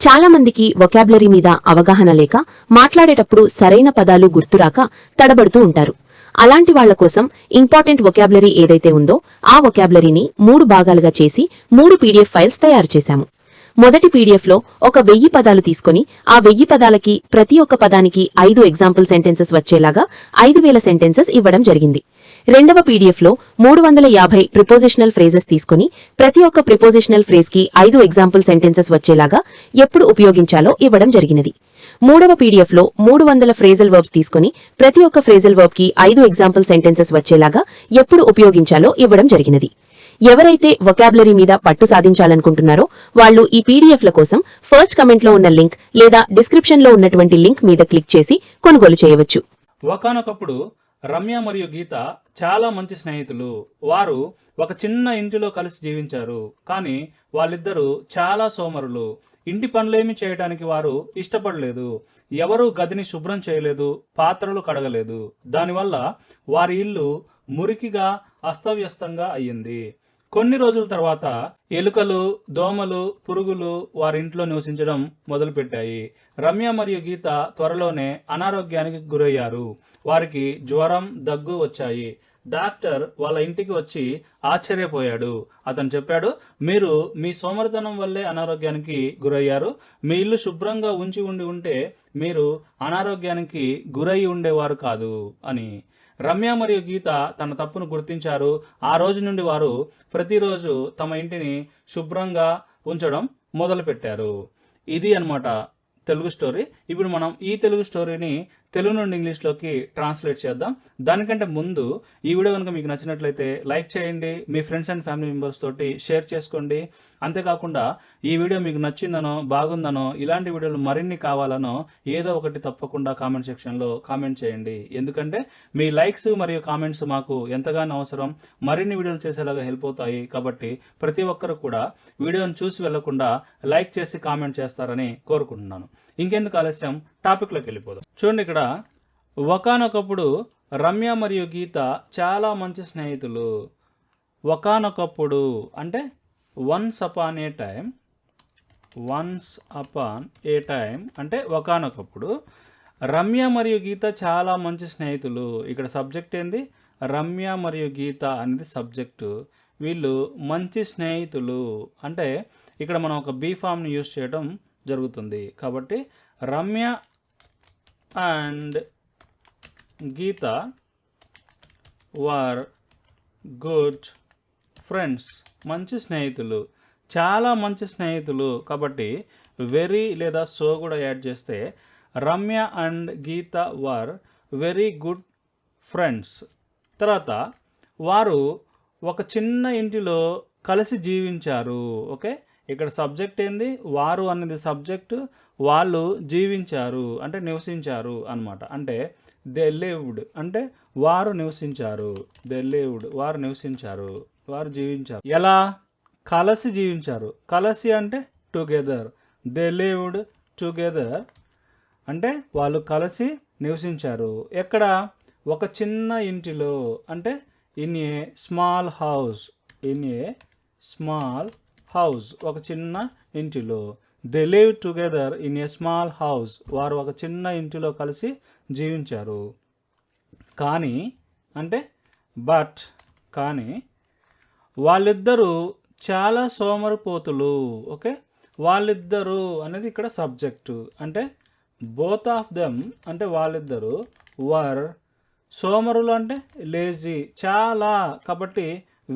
చాలా మందికి వొకాబులరీ మీద అవగాహన లేక మాట్లాడేటప్పుడు సరైన పదాలు గుర్తురాక తడబడుతూ ఉంటారు. అలాంటి వాళ్ల కోసం ఇంపార్టెంట్ వొకాబులరీ ఏదైతే ఉందో ఆ వొకాబులరీని 3 భాగాలుగా చేసి 3 పీడీఎఫ్ ఫైల్స్ తయారు చేశాము. మొదటి పీడీఎఫ్ లో ఒక 1000 పదాలు తీసుకుని ఆ 1000 పదాలకి ప్రతి ఒక్క పదానికి 5 ఎగ్జాంపుల్ సెంటెన్సెస్ వచ్చేలాగా 5000 సెంటెన్సెస్ ఇవ్వడం జరిగింది. రెండవ పీడీఎఫ్ లో 350 ప్రిపోజిషనల్ ఫ్రేజెస్ తీసుకుని ప్రతి ఒక్క ప్రిపోజిషనల్ ఫ్రేజ్ కి 5 ఎగ్జాంపుల్ సెంటెన్సెస్ వచ్చేలాగా ఎప్పుడు ఉపయోగించాలో ఇవ్వడం జరిగినది. మూడవ పీడీఎఫ్ లో 300 ఫ్రేజల్ వర్బ్స్ తీసుకుని ప్రతి ఒక్క ఫ్రేజల్ వర్బ్ కి 5 ఎగ్జాంపుల్ సెంటెన్సెస్ వచ్చేలాగా ఎప్పుడు ఉపయోగించాలో ఇవ్వడం జరిగినది. ఎవరైతే వొకాబులరీ మీద పట్టు సాధించాలనుకుంటున్నారో వాళ్ళు ఈ పీడీఎఫ్ల కోసం ఫస్ట్ కమెంట్ లో ఉన్న లింక్ లేదా డిస్క్రిప్షన్ లో ఉన్నటువంటి లింక్ మీద క్లిక్ చేసి కొనుగోలు చేయవచ్చు. ఒకానొకప్పుడు రమ్య మరియు గీత చాలా మంచి స్నేహితులు. వారు ఒక చిన్న ఇంటిలో కలిసి జీవించారు. కానీ వాళ్ళిద్దరూ చాలా సోమరులు. ఇంటి పనులేమి చేయడానికి వారు ఇష్టపడలేదు. ఎవరూ గదిని శుభ్రం చేయలేదు, పాత్రలు కడగలేదు. దానివల్ల వారి ఇల్లు మురికిగా అస్తవ్యస్తంగా అయ్యింది. కొన్ని రోజుల తర్వాత ఎలుకలు, దోమలు, పురుగులు వారింట్లో నివసించడం మొదలుపెట్టాయి. రమ్య మరియు గీత త్వరలోనే అనారోగ్యానికి గురయ్యారు. వారికి జ్వరం, దగ్గు వచ్చాయి. డాక్టర్ వాళ్ళ ఇంటికి వచ్చి ఆశ్చర్యపోయాడు. అతను చెప్పాడు, మీరు మీ సోమరితనం వల్లే అనారోగ్యానికి గురయ్యారు. మీ ఇల్లు శుభ్రంగా ఉంటే మీరు అనారోగ్యానికి గురయ్యి ఉండేవారు కాదు అని. రమ్య మరియు గీత తన తప్పును గుర్తించారు. ఆ రోజు నుండి వారు ప్రతిరోజు తమ ఇంటిని శుభ్రంగా ఉంచడం మొదలుపెట్టారు. ఇది అన్నమాట తెలుగు స్టోరీ. ఇప్పుడు మనం ఈ తెలుగు స్టోరీని తెలుగు నుండి ఇంగ్లీష్లోకి ట్రాన్స్లేట్ చేద్దాం. దానికంటే ముందు ఈ వీడియో కనుక మీకు నచ్చినట్లయితే లైక్ చేయండి, మీ ఫ్రెండ్స్ అండ్ ఫ్యామిలీ మెంబర్స్ తోటి షేర్ చేసుకోండి. అంతేకాకుండా ఈ వీడియో మీకు నచ్చిందనో, బాగుందనో, ఇలాంటి వీడియోలు మరిన్ని కావాలనో ఏదో ఒకటి తప్పకుండా కామెంట్ సెక్షన్లో కామెంట్ చేయండి. ఎందుకంటే మీ లైక్స్ మరియు కామెంట్స్ మాకు ఎంతగానో అవసరం, మరిన్ని వీడియోలు చేసేలాగా హెల్ప్ అవుతాయి. కాబట్టి ప్రతి ఒక్కరు కూడా వీడియోని చూసి వెళ్లకుండా లైక్ చేసి కామెంట్ చేస్తారని కోరుకుంటున్నాను. ఇంకెందుకు ఆలస్యం, టాపిక్లోకి వెళ్ళిపోదాం. చూడండి, ఇక్కడ ఒకానొకప్పుడు రమ్య మరియు గీత చాలా మంచి స్నేహితులు. ఒకానొకప్పుడు అంటే వన్స్ అపాన్ ఏ టైం. వన్స్ అపాన్ ఏ టైం అంటే ఒకానొకప్పుడు రమ్య మరియు గీత చాలా మంచి స్నేహితులు. ఇక్కడ సబ్జెక్ట్ ఏంది? రమ్య మరియు గీత అనేది సబ్జెక్టు. వీళ్ళు మంచి స్నేహితులు అంటే ఇక్కడ మనం ఒక బీ ఫామ్ని యూజ్ చేయడం జరుగుతుంది. కాబట్టి Ramya and Gita were good friends. మంచి స్నేహితులు, చాలా మంచి స్నేహితులు. కాబట్టి వెరీ లేదా సో కూడా యాడ్ చేస్తే Ramya and Gita were very good friends. తర్వాత వారు ఒక చిన్న ఇంటిలో కలిసి జీవించారు. ఓకే, ఇక్కడ సబ్జెక్ట్ ఏంది? వారు అనేది సబ్జెక్టు. వాళ్ళు జీవించారు అంటే నివసించారు అన్నమాట. అంటే దే లివ్డ్ అంటే వారు నివసించారు. దే లివ్డ్ వారు నివసించారు, వారు జీవించారు. ఎలా? కలిసి జీవించారు. కలిసి అంటే టుగెదర్. దే లివ్డ్ టుగెదర్ అంటే వాళ్ళు కలిసి నివసించారు. ఎక్కడ? ఒక చిన్న ఇంటిలో అంటే in a small house. In a small house ఒక చిన్న ఇంటిలో. They live together in a small house. వారు ఒక చిన్న ఇంటిలో కలిసి జీవించారు. కానీ అంటే బట్, కానీ వాళ్ళిద్దరూ చాలా సోమరిపోతులు. ఓకే, వాళ్ళిద్దరూ అనేది ఇక్కడ సబ్జెక్టు. అంటే బోత్ ఆఫ్ దెమ్ అంటే వాళ్ళిద్దరూ వర్. సోమరులు అంటే లేజీ, చాలా. కాబట్టి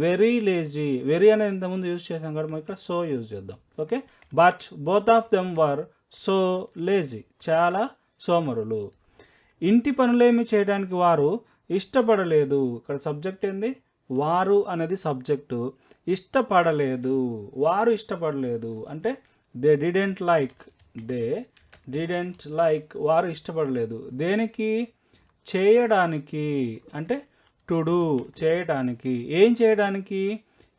వెరీ లేజీ. వెరీ అనేది ఇంతకుముందు యూజ్ చేసాం కాబట్టి మనం ఇక్కడ సో యూజ్ చేద్దాం. Okay, but both of them were so lazy. చాలా సోమరులు. ఇంటి పనులేమి చేయడానికి వారు ఇష్టపడలేదు. ఇక్కడ సబ్జెక్ట్ ఏంది? వారు అనేది సబ్జెక్టు. ఇష్టపడలేదు, వారు ఇష్టపడలేదు అంటే they didn't like. They didn't like వారు ఇష్టపడలేదు. దేనికి? చేయడానికి అంటే టు డూ చేయడానికి. ఏం చేయడానికి?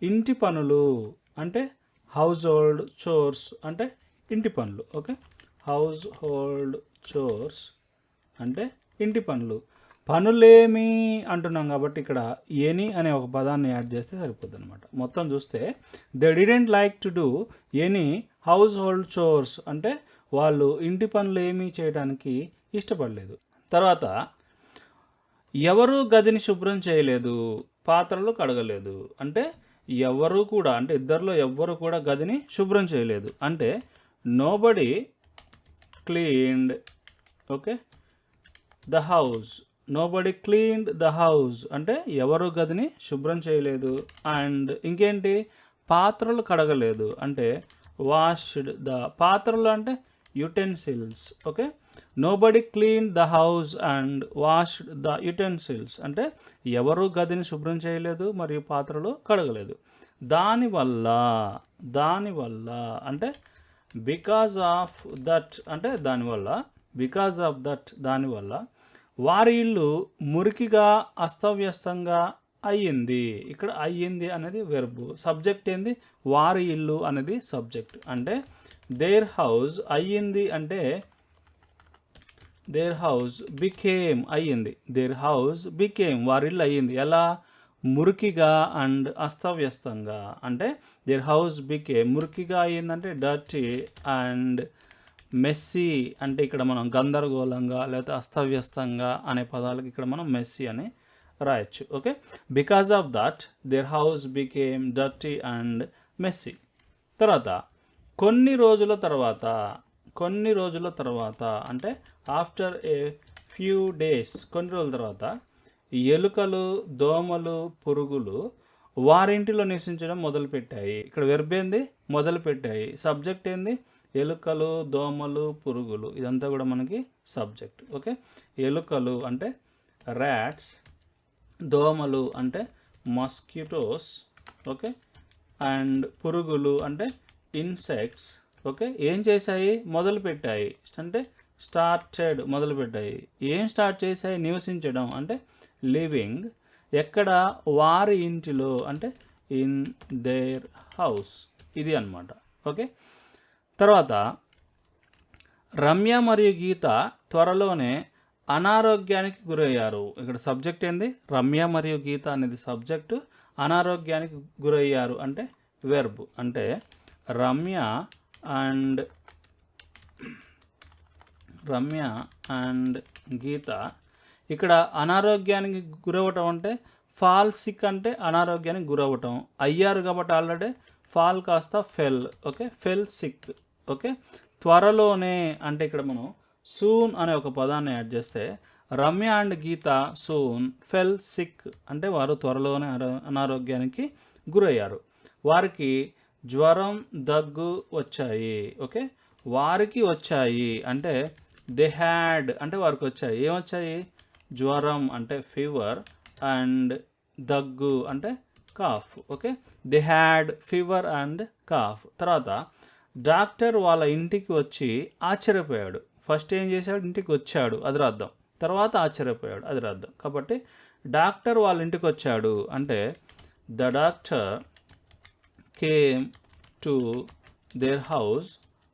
ఇంటి పనులు అంటే హౌస్ హోల్డ్ చోర్స్ అంటే ఇంటి పనులు. ఓకే, హౌస్ హోల్డ్ చోర్స్ అంటే ఇంటి పనులు. పనులేమి అంటున్నాం కాబట్టి ఇక్కడ ఎనీ అనే ఒక పదాన్ని యాడ్ చేస్తే సరిపోద్ది అనమాట. మొత్తం చూస్తే they didn't like to do any house hold chores అంటే వాళ్ళు ఇంటి పనులు ఏమీ చేయడానికి ఇష్టపడలేదు. తర్వాత ఎవరు గదిని శుభ్రం చేయలేదు, పాత్రలు కడగలేదు అంటే ఎవరు కూడా అంటే ఇద్దరిలో ఎవ్వరు కూడా గదిని శుభ్రం చేయలేదు అంటే nobody cleaned okay the house. Nobody cleaned the house అంటే ఎవరు గదిని శుభ్రం చేయలేదు. అండ్ ఇంకేంటి పాత్రలు కడగలేదు అంటే వాష్డ్ ద. పాత్రలు అంటే utensils okay. Nobody clean the house and washed the utensils అంటే ఎవరు గదిని శుభ్రం చేయలేదు మరియు పాత్రలు కడగలేదు. దానివల్ల అంటే బికాజ్ ఆఫ్ దట్ అంటే దానివల్ల బికాజ్ ఆఫ్ దట్ దానివల్ల వారి ఇల్లు మురికిగా అస్తవ్యస్తంగా అయ్యింది. ఇక్కడ అయ్యింది అనేది వెర్బు, సబ్జెక్ట్ ఏంది వారి ఇల్లు అనేది సబ్జెక్ట్. అంటే దేర్ హౌస్ అయ్యింది అంటే దేర్ హౌస్ బికేమ్ అయ్యింది. దేర్ హౌస్ బికేమ్ వారి ఇల్లు అయ్యింది ఎలా మురికిగా అండ్ అస్తవ్యస్తంగా. అంటే దేర్ హౌస్ బికేమ్ మురికిగా అయ్యిందంటే డర్టీ అండ్ మెస్సీ అంటే ఇక్కడ మనం గందరగోళంగా లేకపోతే అస్తవ్యస్తంగా అనే పదాలకు ఇక్కడ మనం మెస్సీ అని రాయొచ్చు okay. Because of that their house became dirty and messy. తర్వాత కొన్ని రోజుల తర్వాత అంటే ఆఫ్టర్ ఏ ఫ్యూ డేస్ కొన్ని రోజుల తర్వాత ఎలుకలు దోమలు పురుగులు వారింటిలో నివసించడం మొదలుపెట్టాయి. ఇక్కడ వెర్బ్ ఏంది మొదలుపెట్టాయి, సబ్జెక్ట్ ఏంది ఎలుకలు దోమలు పురుగులు, ఇదంతా కూడా మనకి సబ్జెక్ట్ ఓకే. ఎలుకలు అంటే ర్యాట్స్, దోమలు అంటే మస్కిటోస్ ఓకే, అండ్ పురుగులు అంటే ఇన్సెక్ట్స్ ఓకే. ఏం చేశాయి మొదలుపెట్టాయి అంటే స్టార్టెడ్ మొదలుపెట్టాయి. ఏం స్టార్ట్ చేశాయి నివసించడం అంటే లివింగ్. ఎక్కడ వారి ఇంటిలో అంటే ఇన్ దేర్ హౌస్, ఇది అన్నమాట ఓకే. తర్వాత రమ్య మరియు గీత త్వరలోనే అనారోగ్యానికి గురయ్యారు. ఇక్కడ సబ్జెక్ట్ ఏంది రమ్య మరియు గీత అనేది సబ్జెక్టు, అనారోగ్యానికి గురయ్యారు అంటే వెర్బ్. అంటే రమ్య అండ్ గీత ఇక్కడ అనారోగ్యానికి గురవటం అంటే ఫాల్ సిక్ అంటే అనారోగ్యానికి గురవటం అయ్యారు కాబట్టి ఆల్రెడీ ఫాల్ కాస్త ఫెల్ ఓకే, ఫెల్ సిక్ ఓకే. త్వరలోనే అంటే ఇక్కడ మనం సూన్ అనే ఒక పదాన్ని యాడ్ చేస్తే Ramya and Geetha soon fell sick అంటే వారు త్వరలోనే అనారోగ్యానికి గురయ్యారు. వారికి జ్వరం దగ్గు వచ్చాయి ఓకే. వారికి వచ్చాయి అంటే దే హ్యాడ్ అంటే వారికి వచ్చాయి. ఏమొచ్చాయి జ్వరం అంటే ఫీవర్ అండ్ దగ్గు అంటే cough okay. They had fever and cough. తర్వాత డాక్టర్ వాళ్ళ ఇంటికి వచ్చి ఆశ్చర్యపోయాడు. ఫస్ట్ ఏం చేశాడు ఇంటికి వచ్చాడు అది రాద్దాం, తర్వాత ఆశ్చర్యపోయాడు అది రాద్దాం. కాబట్టి డాక్టర్ వాళ్ళ ఇంటికి వచ్చాడు అంటే the doctor came to their house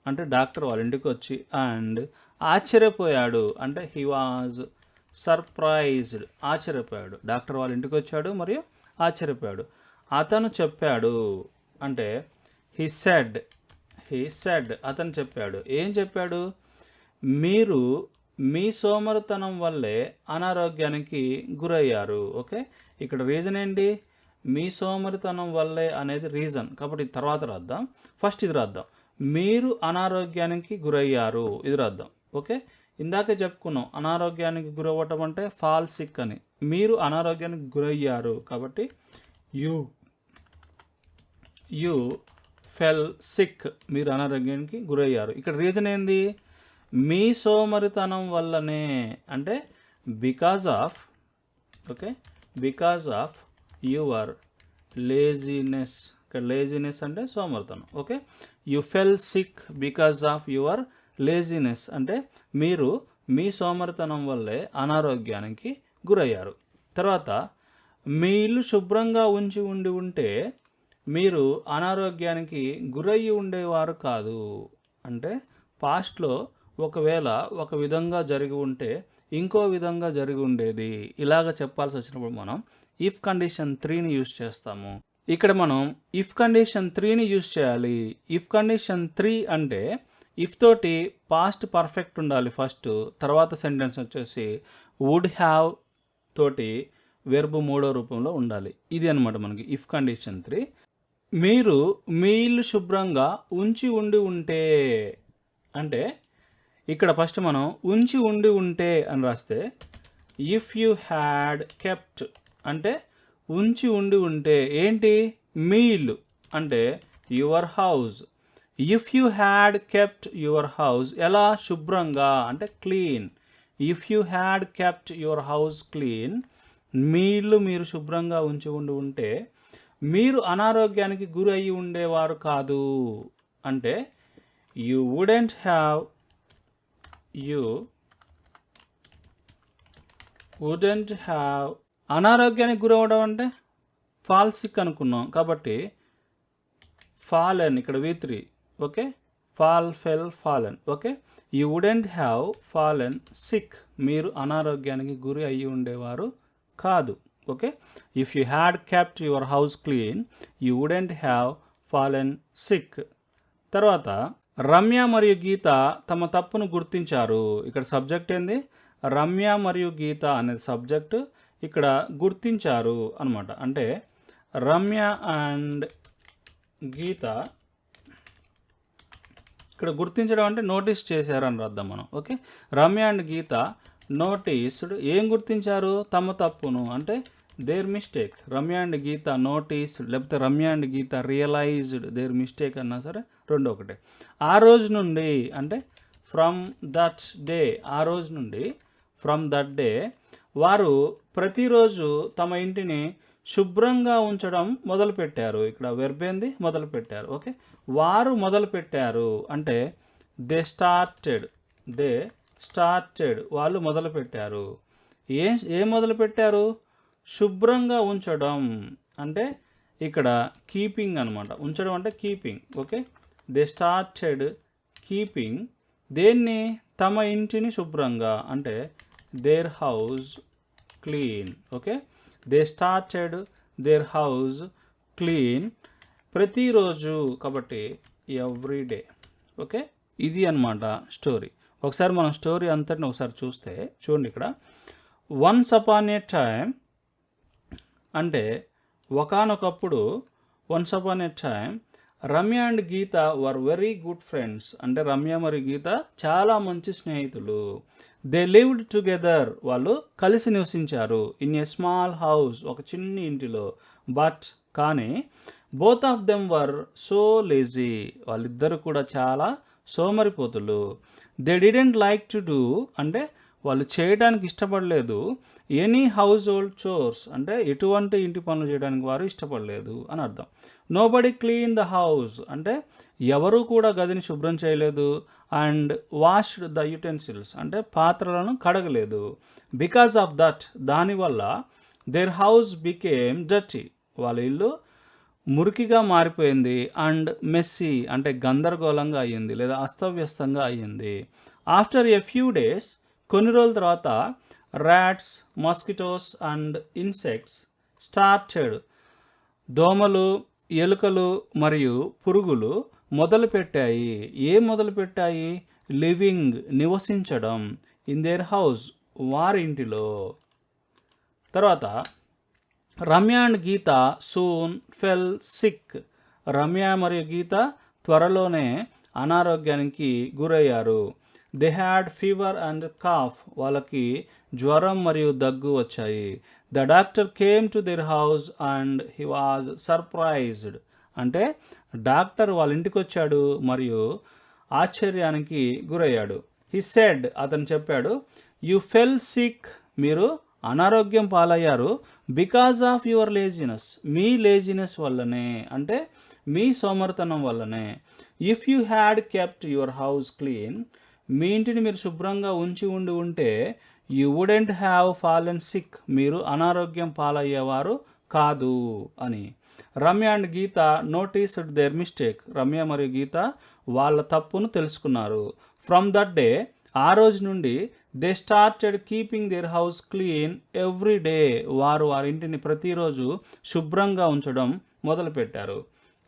అంటే డాక్టర్ వాళ్ళ ఇంటికి వచ్చి అండ్ ఆశ్చర్యపోయాడు అంటే హీ వాజ్ సర్ప్రైజ్డ్. ఆశ్చర్యపోయాడు, డాక్టర్ వాళ్ళ ఇంటికి వచ్చాడు మరియు ఆశ్చర్యపోయాడు. అతను చెప్పాడు అంటే హీ సెడ్ అతను చెప్పాడు. ఏం చెప్పాడు మీరు మీ సోమరితనం వల్లే అనారోగ్యానికి గురయ్యారు ఓకే. ఇక్కడ రీజన్ ఏంటి మీ సోమరితనం వల్లే అనేది రీజన్ కాబట్టి తర్వాత రాద్దాం. ఫస్ట్ ఇది రాద్దాం, మీరు అనారోగ్యానికి గురయ్యారు ఇది రాద్దాం ఓకే. ఇందాకే చెప్పుకున్నాం అనారోగ్యానికి గురవ్వటం అంటే ఫాల్ సిక్ అని, మీరు అనారోగ్యానికి గురయ్యారు కాబట్టి యూ ఫెల్ సిక్ మీరు అనారోగ్యానికి గురయ్యారు. ఇక్కడ రీజన్ ఏంది మీ సోమరితనం వల్లనే అంటే because of okay, because of your laziness. ఇక్కడ లేజినెస్ అంటే సోమరితనం okay. You fell sick because of your laziness అంటే మీరు మీ సోమరితనం వల్లే అనారోగ్యానికి గురయ్యారు. తర్వాత మీ ఇల్లు శుభ్రంగా ఉంటే మీరు అనారోగ్యానికి గురయ్యి ఉండేవారు కాదు. అంటే పాస్ట్లో ఒకవేళ ఒక విధంగా జరిగి ఉంటే ఇంకో విధంగా జరిగి ఉండేది. ఇలాగ చెప్పాల్సి వచ్చినప్పుడు మనం ఇఫ్ కండిషన్ 3ని యూజ్ చేస్తాము. ఇక్కడ మనం ఇఫ్ కండిషన్ 3ని యూజ్ చేయాలి. ఇఫ్ కండిషన్ 3 అంటే ఇఫ్ తోటి పాస్ట్ పర్ఫెక్ట్ ఉండాలి ఫస్ట్, తర్వాత సెంటెన్స్ వచ్చేసి వుడ్ హ్యావ్ తోటి వెర్బ్ మూడో రూపంలో ఉండాలి. ఇది అనమాట మనకి ఇఫ్ కండిషన్ 3. మీరు మీ ఇల్లు శుభ్రంగా ఉంచి ఉండి ఉంటే అంటే ఇక్కడ ఫస్ట్ మనం ఉంచి ఉండి ఉంటే అని రాస్తే ఇఫ్ యూ హ్యాడ్ కెప్ట్ అంటే ఉంచి ఉండి ఉంటే ఏంటి మీ ఇల్లు అంటే your house. If you had kept your house ఎలా శుభ్రంగా అంటే clean. If you had kept your house clean మీ ఇల్లు మీరు శుభ్రంగా ఉంచి ఉండి ఉంటే మీరు అనారోగ్యానికి గురి అయ్యి ఉండేవారు కాదు అంటే యూ వుడెంట్ హ్యావ్ అనారోగ్యానికి గురవడం అంటే ఫాల్ సిక్ అనుకున్నాం కాబట్టి ఫాలెన్ ఇక్కడ V3 okay, fallen okay. You wouldn't have fallen sick మీరు అనారోగ్యానికి గురి అయ్యి ఉండేవారు కాదు okay. If you had kept your house clean you wouldn't have fallen sick. తర్వాత రమ్య మరియు గీత తమ తప్పును గుర్తించారు. ఇక్కడ సబ్జెక్ట్ ఏంది రమ్య మరియు గీత అనేది సబ్జెక్ట్, ఇక్కడ గుర్తించారు అనమాట. అంటే రమ్య అండ్ గీత ఇక్కడ గుర్తించడం అంటే నోటీస్ చేశారు అని రాద్దాం మనం okay. Ramya and Geeta noticed ఏం గుర్తించారు తమ తప్పును అంటే their mistake. Ramya and Geeta noticed లేకపోతే Ramya and Geeta realised their mistake అన్నా సరే రెండు ఒకటే. ఆ రోజు నుండి అంటే ఫ్రమ్ దట్ డే, ఆ రోజు నుండి ఫ్రమ్ దట్ డే వారు ప్రతిరోజు తమ ఇంటిని శుభ్రంగా ఉంచడం మొదలుపెట్టారు. ఇక్కడ వెర్బ్ ఏంది మొదలుపెట్టారు ఓకే. వారు మొదలుపెట్టారు అంటే దే స్టార్టెడ్ వాళ్ళు మొదలుపెట్టారు. ఏం మొదలుపెట్టారు శుభ్రంగా ఉంచడం అంటే ఇక్కడ కీపింగ్ అనమాట. ఉంచడం అంటే keeping okay. They started keeping దేన్ని తమ ఇంటిని శుభ్రంగా అంటే their house clean okay. They started their house clean ప్రతిరోజు కాబట్టి ఎవ్రీ డే ఓకే. ఇది అన్నమాట స్టోరీ. ఒకసారి మనం స్టోరీ అంతటిని ఒకసారి చూస్తే చూడండి ఇక్కడ వన్స్ అపాన్ ఏ టైమ్ అంటే ఒకానొకప్పుడు once upon a time Ramya and Gita were very good friends అంటే రమ్య మరియు గీత చాలా మంచి స్నేహితులు. దే లివ్డ్ టుగెదర్ వాళ్ళు కలిసి నివసించారు. ఇన్ ఏ స్మాల్ హౌస్ ఒక చిన్ని ఇంటిలో. బట్ కానీ both of them were so lazy వాళ్ళిద్దరు కూడా చాలా సోమరిపోతులు. They didn't like to do అంటే వాళ్ళు చేయడానికి ఇష్టపడలేదు. ఎనీ హౌస్ హోల్డ్ చోర్స్ అంటే ఎటువంటి ఇంటి పనులు చేయడానికి వారు ఇష్టపడలేదు అని అర్థం. నోబడి క్లీన్ ద హౌస్ అంటే ఎవరు కూడా గదిని శుభ్రం చేయలేదు. అండ్ వాష్డ్ ద యుటెన్సిల్స్ అంటే పాత్రలను కడగలేదు. బికాస్ ఆఫ్ దట్ దానివల్ల దేర్ హౌస్ బికేమ్ డర్టీ వాళ్ళ ఇల్లు మురికిగా మారిపోయింది. అండ్ మెస్సీ అంటే గందరగోళంగా అయ్యింది లేదా అస్తవ్యస్తంగా అయ్యింది. ఆఫ్టర్ ఎ ఫ్యూ డేస్ కొన్ని రోజుల తర్వాత rats mosquitoes and insects started దోమలు ఎలుకలు మరియు పురుగులు మొదలుపెట్టాయి. ఏం మొదలుపెట్టాయి లివింగ్ నివసించడం ఇన్ దేర్ హౌస్ వారి ఇంటిలో. తర్వాత Ramya and Geetha soon fell sick Ramya మరియు గీత త్వరలోనే అనారోగ్యానికి గురయ్యారు. They had fever and cough వాళ్ళకి జ్వరం మరియు దగ్గు వచ్చాయి. The doctor came to their house and he was surprised అంటే డాక్టర్ వాళ్ళ ఇంటికి వచ్చాడు మరియు ఆశ్చర్యానికి గురయ్యాడు. హీ సెడ్ అతను చెప్పాడు యు ఫెల్ సిక్ మీరు అనారోగ్యం పాలయ్యారు బికాజ్ ఆఫ్ యువర్ లేజినెస్ మీ లేజినెస్ వల్లనే అంటే మీ సోమరితనం వల్లనే. If you had kept your house clean మీ ఇంటిని మీరు శుభ్రంగా ఉంచి ఉంటే you wouldn't have fallen sick మీరు అనారోగ్యం పాలయ్యేవారు కాదు అని. Ramya and Geeta noticed their mistake Ramya మరియు గీత వాళ్ళ తప్పును తెలుసుకున్నారు. ఫ్రమ్ దట్ డే ఆ రోజు నుండి they started keeping their house clean every day. వారి ఇంటిని ప్రతిరోజు శుభ్రంగా ఉంచడం మొదలుపెట్టారు.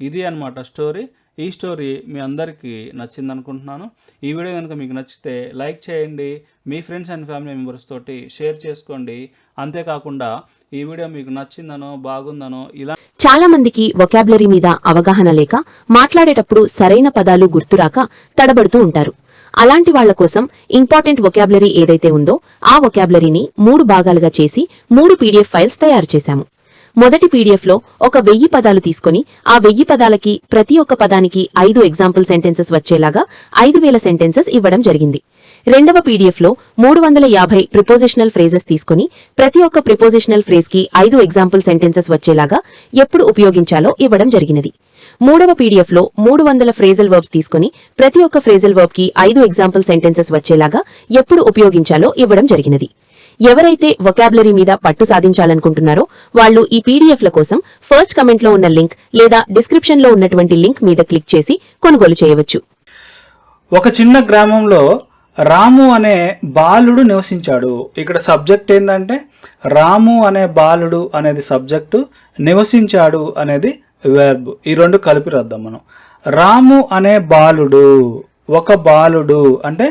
ఇది అన్నమాట స్టోరీ. ఈ స్టోరీ మీ అందరికీ నచ్చింది అనుకుంటున్నాను. ఈ వీడియో కనుక మీకు నచ్చితే లైక్ చేయండి, మీ ఫ్రెండ్స్ అండ్ ఫ్యామిలీ మెంబర్స్ తోటి షేర్ చేసుకోండి. అంతేకాకుండా ఈ వీడియో మీకు నచ్చిందనో బాగుందనో ఇలా చాలా మందికి వొకాబులరీ మీద అవగాహన లేక మాట్లాడేటప్పుడు సరైన పదాలు గుర్తురాక తడబడుతూ ఉంటారు. అలాంటి వాళ్ల కోసం ఇంపార్టెంట్ వొకాబులరీ ఏదైతే ఉందో ఆ వొకాబులరీని 3 భాగాలుగా చేసి 3 పీడీఎఫ్ ఫైల్స్ తయారు చేశాము. మొదటి పీడీఎఫ్ లో ఒక 1000 పదాలు తీసుకుని ఆ 1000 పదాలకి ప్రతి ఒక్క పదానికి 5 ఎగ్జాంపుల్ సెంటెన్సెస్ వచ్చేలాగా 5000 సెంటెన్సెస్ ఇవ్వడం జరిగింది. రెండవ పీడీఎఫ్ లో 350 ప్రిపోజిషనల్ ఫ్రేజెస్ తీసుకుని ప్రతి ఒక్క ప్రిపోజిషనల్ ఫ్రేజ్ కి 5 ఎగ్జాంపుల్ సెంటెన్సెస్ వచ్చేలాగా ఎప్పుడు ఉపయోగించాలో ఇవ్వడం జరిగినది. మూడవ పీడీఎఫ్ లో 300 ఫ్రేజల్ వర్బ్స్ తీసుకుని ప్రతి ఒక్క ఫ్రేజల్ వర్బ్ కి 5 ఎగ్జాంపుల్ సెంటెన్సెస్ వచ్చేలాగా ఎప్పుడు ఉపయోగించాలో ఇవ్వడం జరిగినది. ఎవరైతే వొకాబులరీ మీద పట్టు సాధించాలనుకుంటున్నారో వాళ్ళు ఈ పీడీఎఫ్ల కోసం ఫస్ట్ కమెంట్ లో ఉన్న లింక్ లేదా డిస్క్రిప్షన్ లో ఉన్నటువంటి లింక్ మీద క్లిక్ చేసి కొనుగోలు చేయవచ్చు. ఒక చిన్న గ్రామంలో రాము అనే బాలుడు నివసించాడు. ఇక్కడ సబ్జెక్ట్ ఏంటంటే రాము అనే బాలుడు అనేది సబ్జెక్టు, నివసించాడు అనేది వెర్బ్. ఈ రెండు కలిపి రాద్దాం మనం. రాము అనే బాలుడు, ఒక బాలుడు అంటే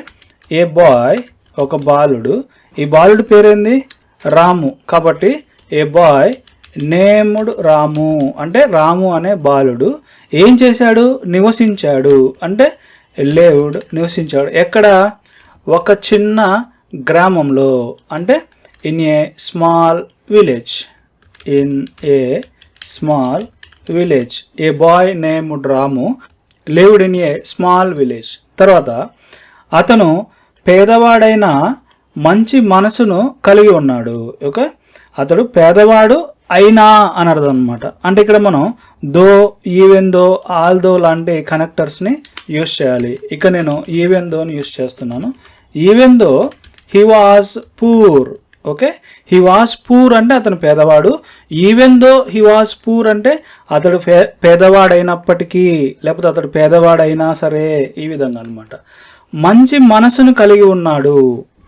ఏ బాయ్, ఒక బాలుడు. ఈ బాలుడు పేరేంది? రాము. కాబట్టి ఏ బాయ్ నేమ్డ్ రాము అంటే రాము అనే బాలుడు ఏం చేశాడు? నివసించాడు అంటే లివ్డ్, నివసించాడు. ఎక్కడ? ఒక చిన్న గ్రామంలో అంటే in a small village. In a small village a boy named Ramu lived in a small village. తర్వాత అతను పేదవాడైన మంచి మనసును కలిగి ఉన్నాడు. ఓకే, అతడు పేదవాడు అయినా అని అర్థం అనమాట. అంటే ఇక్కడ మనం దో, ఈవెన్ దో, ఆల్ దో లాంటి కనెక్టర్స్ని యూస్ చేయాలి. ఇక నేను ఈవెన్ దోని యూస్ చేస్తున్నాను. Even though he was poor. Okay, he was poor అంటే అతను పేదవాడు. Even though he was poor అంటే అతడు పేదవాడైనప్పటికీ, లేకపోతే అతడు పేదవాడైనా సరే, ఈ విధంగా అనమాట. మంచి మనసును కలిగి ఉన్నాడు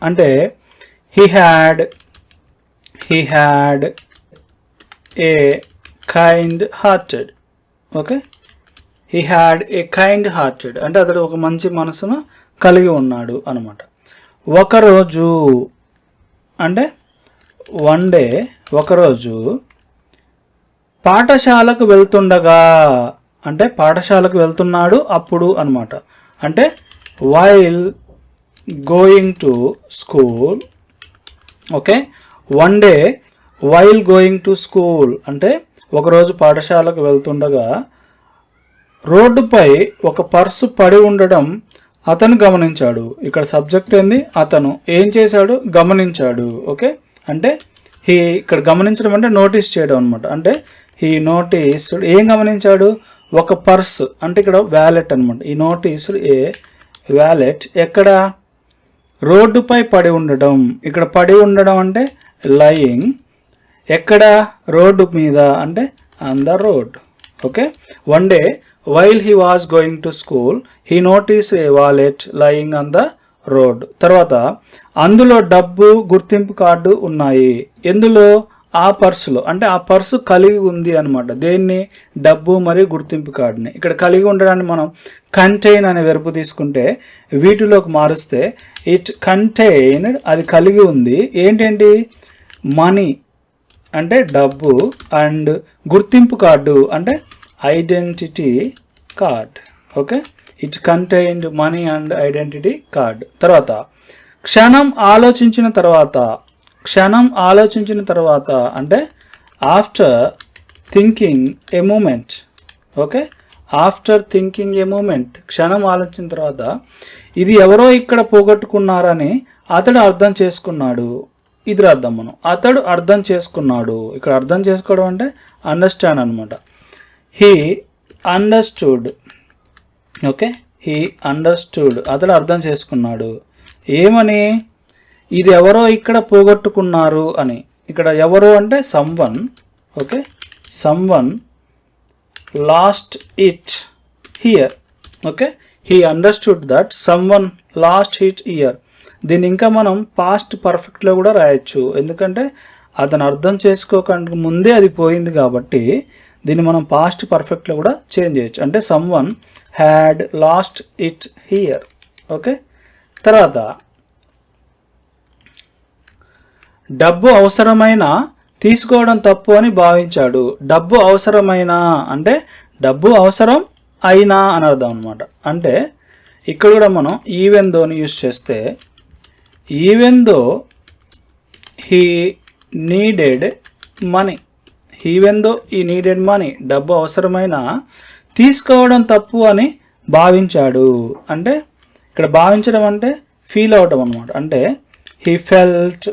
అంటే he had a kind hearted. Okay, he had a kind hearted అంటే అతడు ఒక మంచి మనసును కలిగి ఉన్నాడు అనమాట. ఒకరోజు అంటే వన్ డే, ఒకరోజు పాఠశాలకు వెళ్తుండగా అంటే పాఠశాలకు వెళ్తున్నాడు అప్పుడు అనమాట. అంటే while going to school. Okay, one day while going to school అంటే ఒకరోజు పాఠశాలకు వెళ్తుండగా రోడ్డుపై ఒక పర్సు పడి ఉండడం అతను గమనించాడు. ఇక్కడ సబ్జెక్ట్ ఏంది? అతను ఏం చేశాడు? గమనించాడు. ఓకే, అంటే హీ, ఇక్కడ గమనించడం అంటే నోటీస్ చేయడం అనమాట. అంటే హీ నోటీస్డ్, ఏం గమనించాడు? ఒక పర్సు అంటే ఇక్కడ వ్యాలెట్ అనమాట. ఈ నోటీస్డ్ ఏ వ్యాలెట్ ఎక్కడ? రోడ్డుపై పడి ఉండడం. ఇక్కడ పడి ఉండడం అంటే లయింగ్. ఎక్కడ? రోడ్డు మీద అంటే on the road. Okay, one day while he was going to school he notice A wallet lying on the road. తర్వాత అందులో డబ్బు, గుర్తింపు కార్డు ఉన్నాయి. ఎందులో? ఆ పర్సులో. అంటే ఆ పర్సు కలిగి ఉంది అనమాట. దేన్ని? డబ్బు మరియు గుర్తింపు కార్డుని. ఇక్కడ కలిగి ఉండడాన్ని మనం కంటైన్ అనే వెర్బ్ తీసుకుంటే వీటిలోకి మారుస్తే ఇట్ కంటైన్డ్, అది కలిగి ఉంది. ఏంటండి? మనీ అంటే డబ్బు, అండ్ గుర్తింపు కార్డు అంటే identity card. Okay, it contained money and identity card. తర్వాత క్షణం ఆలోచించిన తర్వాత. క్షణం ఆలోచించిన తర్వాత అంటే ఆఫ్టర్ థింకింగ్ ఏ మూమెంట్. ఓకే, ఆఫ్టర్ థింకింగ్ ఏ మూమెంట్, క్షణం ఆలోచించిన తర్వాత ఇది ఎవరో ఇక్కడ పోగొట్టుకున్నారని అతడు అర్థం చేసుకున్నాడు. ఇది రాద్దాం మనం. అతడు అర్థం చేసుకున్నాడు. ఇక్కడ అర్థం చేసుకోవడం అంటే అండర్స్టాండ్ అనమాట. He understood. Okay, he understood, అతడు అర్థం చేసుకున్నాడు. ఏమని? ఇది ఎవరో ఇక్కడ పోగొట్టుకున్నారు అని. ఇక్కడ ఎవరో అంటే someone. Okay, someone lost it here. Okay, he understood that someone lost it here. దీన్ని ఇంకా మనం పాస్ట్ పర్ఫెక్ట్లో కూడా రాయొచ్చు, ఎందుకంటే అతను అర్థం చేసుకోకుండా ముందే అది పోయింది కాబట్టి దీన్ని మనం పాస్ట్ పర్ఫెక్ట్లో కూడా చేంజ్ చేయొచ్చు. అంటే someone had lost it here. Okay, తర్వాత డబ్బు అవసరమైన తీసుకోవడం తప్పు అని భావించాడు. డబ్బు అవసరమైన అంటే డబ్బు అవసరం అయినా అని అర్థం అనమాట. అంటే ఇక్కడ కూడా మనం ఈవెన్ దోని యూజ్ చేస్తే even though he needed money, even though ఈ నీడెడ్ మనీ, డబ్బు అవసరమైన తీసుకోవడం తప్పు అని భావించాడు. అంటే ఇక్కడ భావించడం అంటే ఫీల్ అవటం అనమాట. అంటే he felt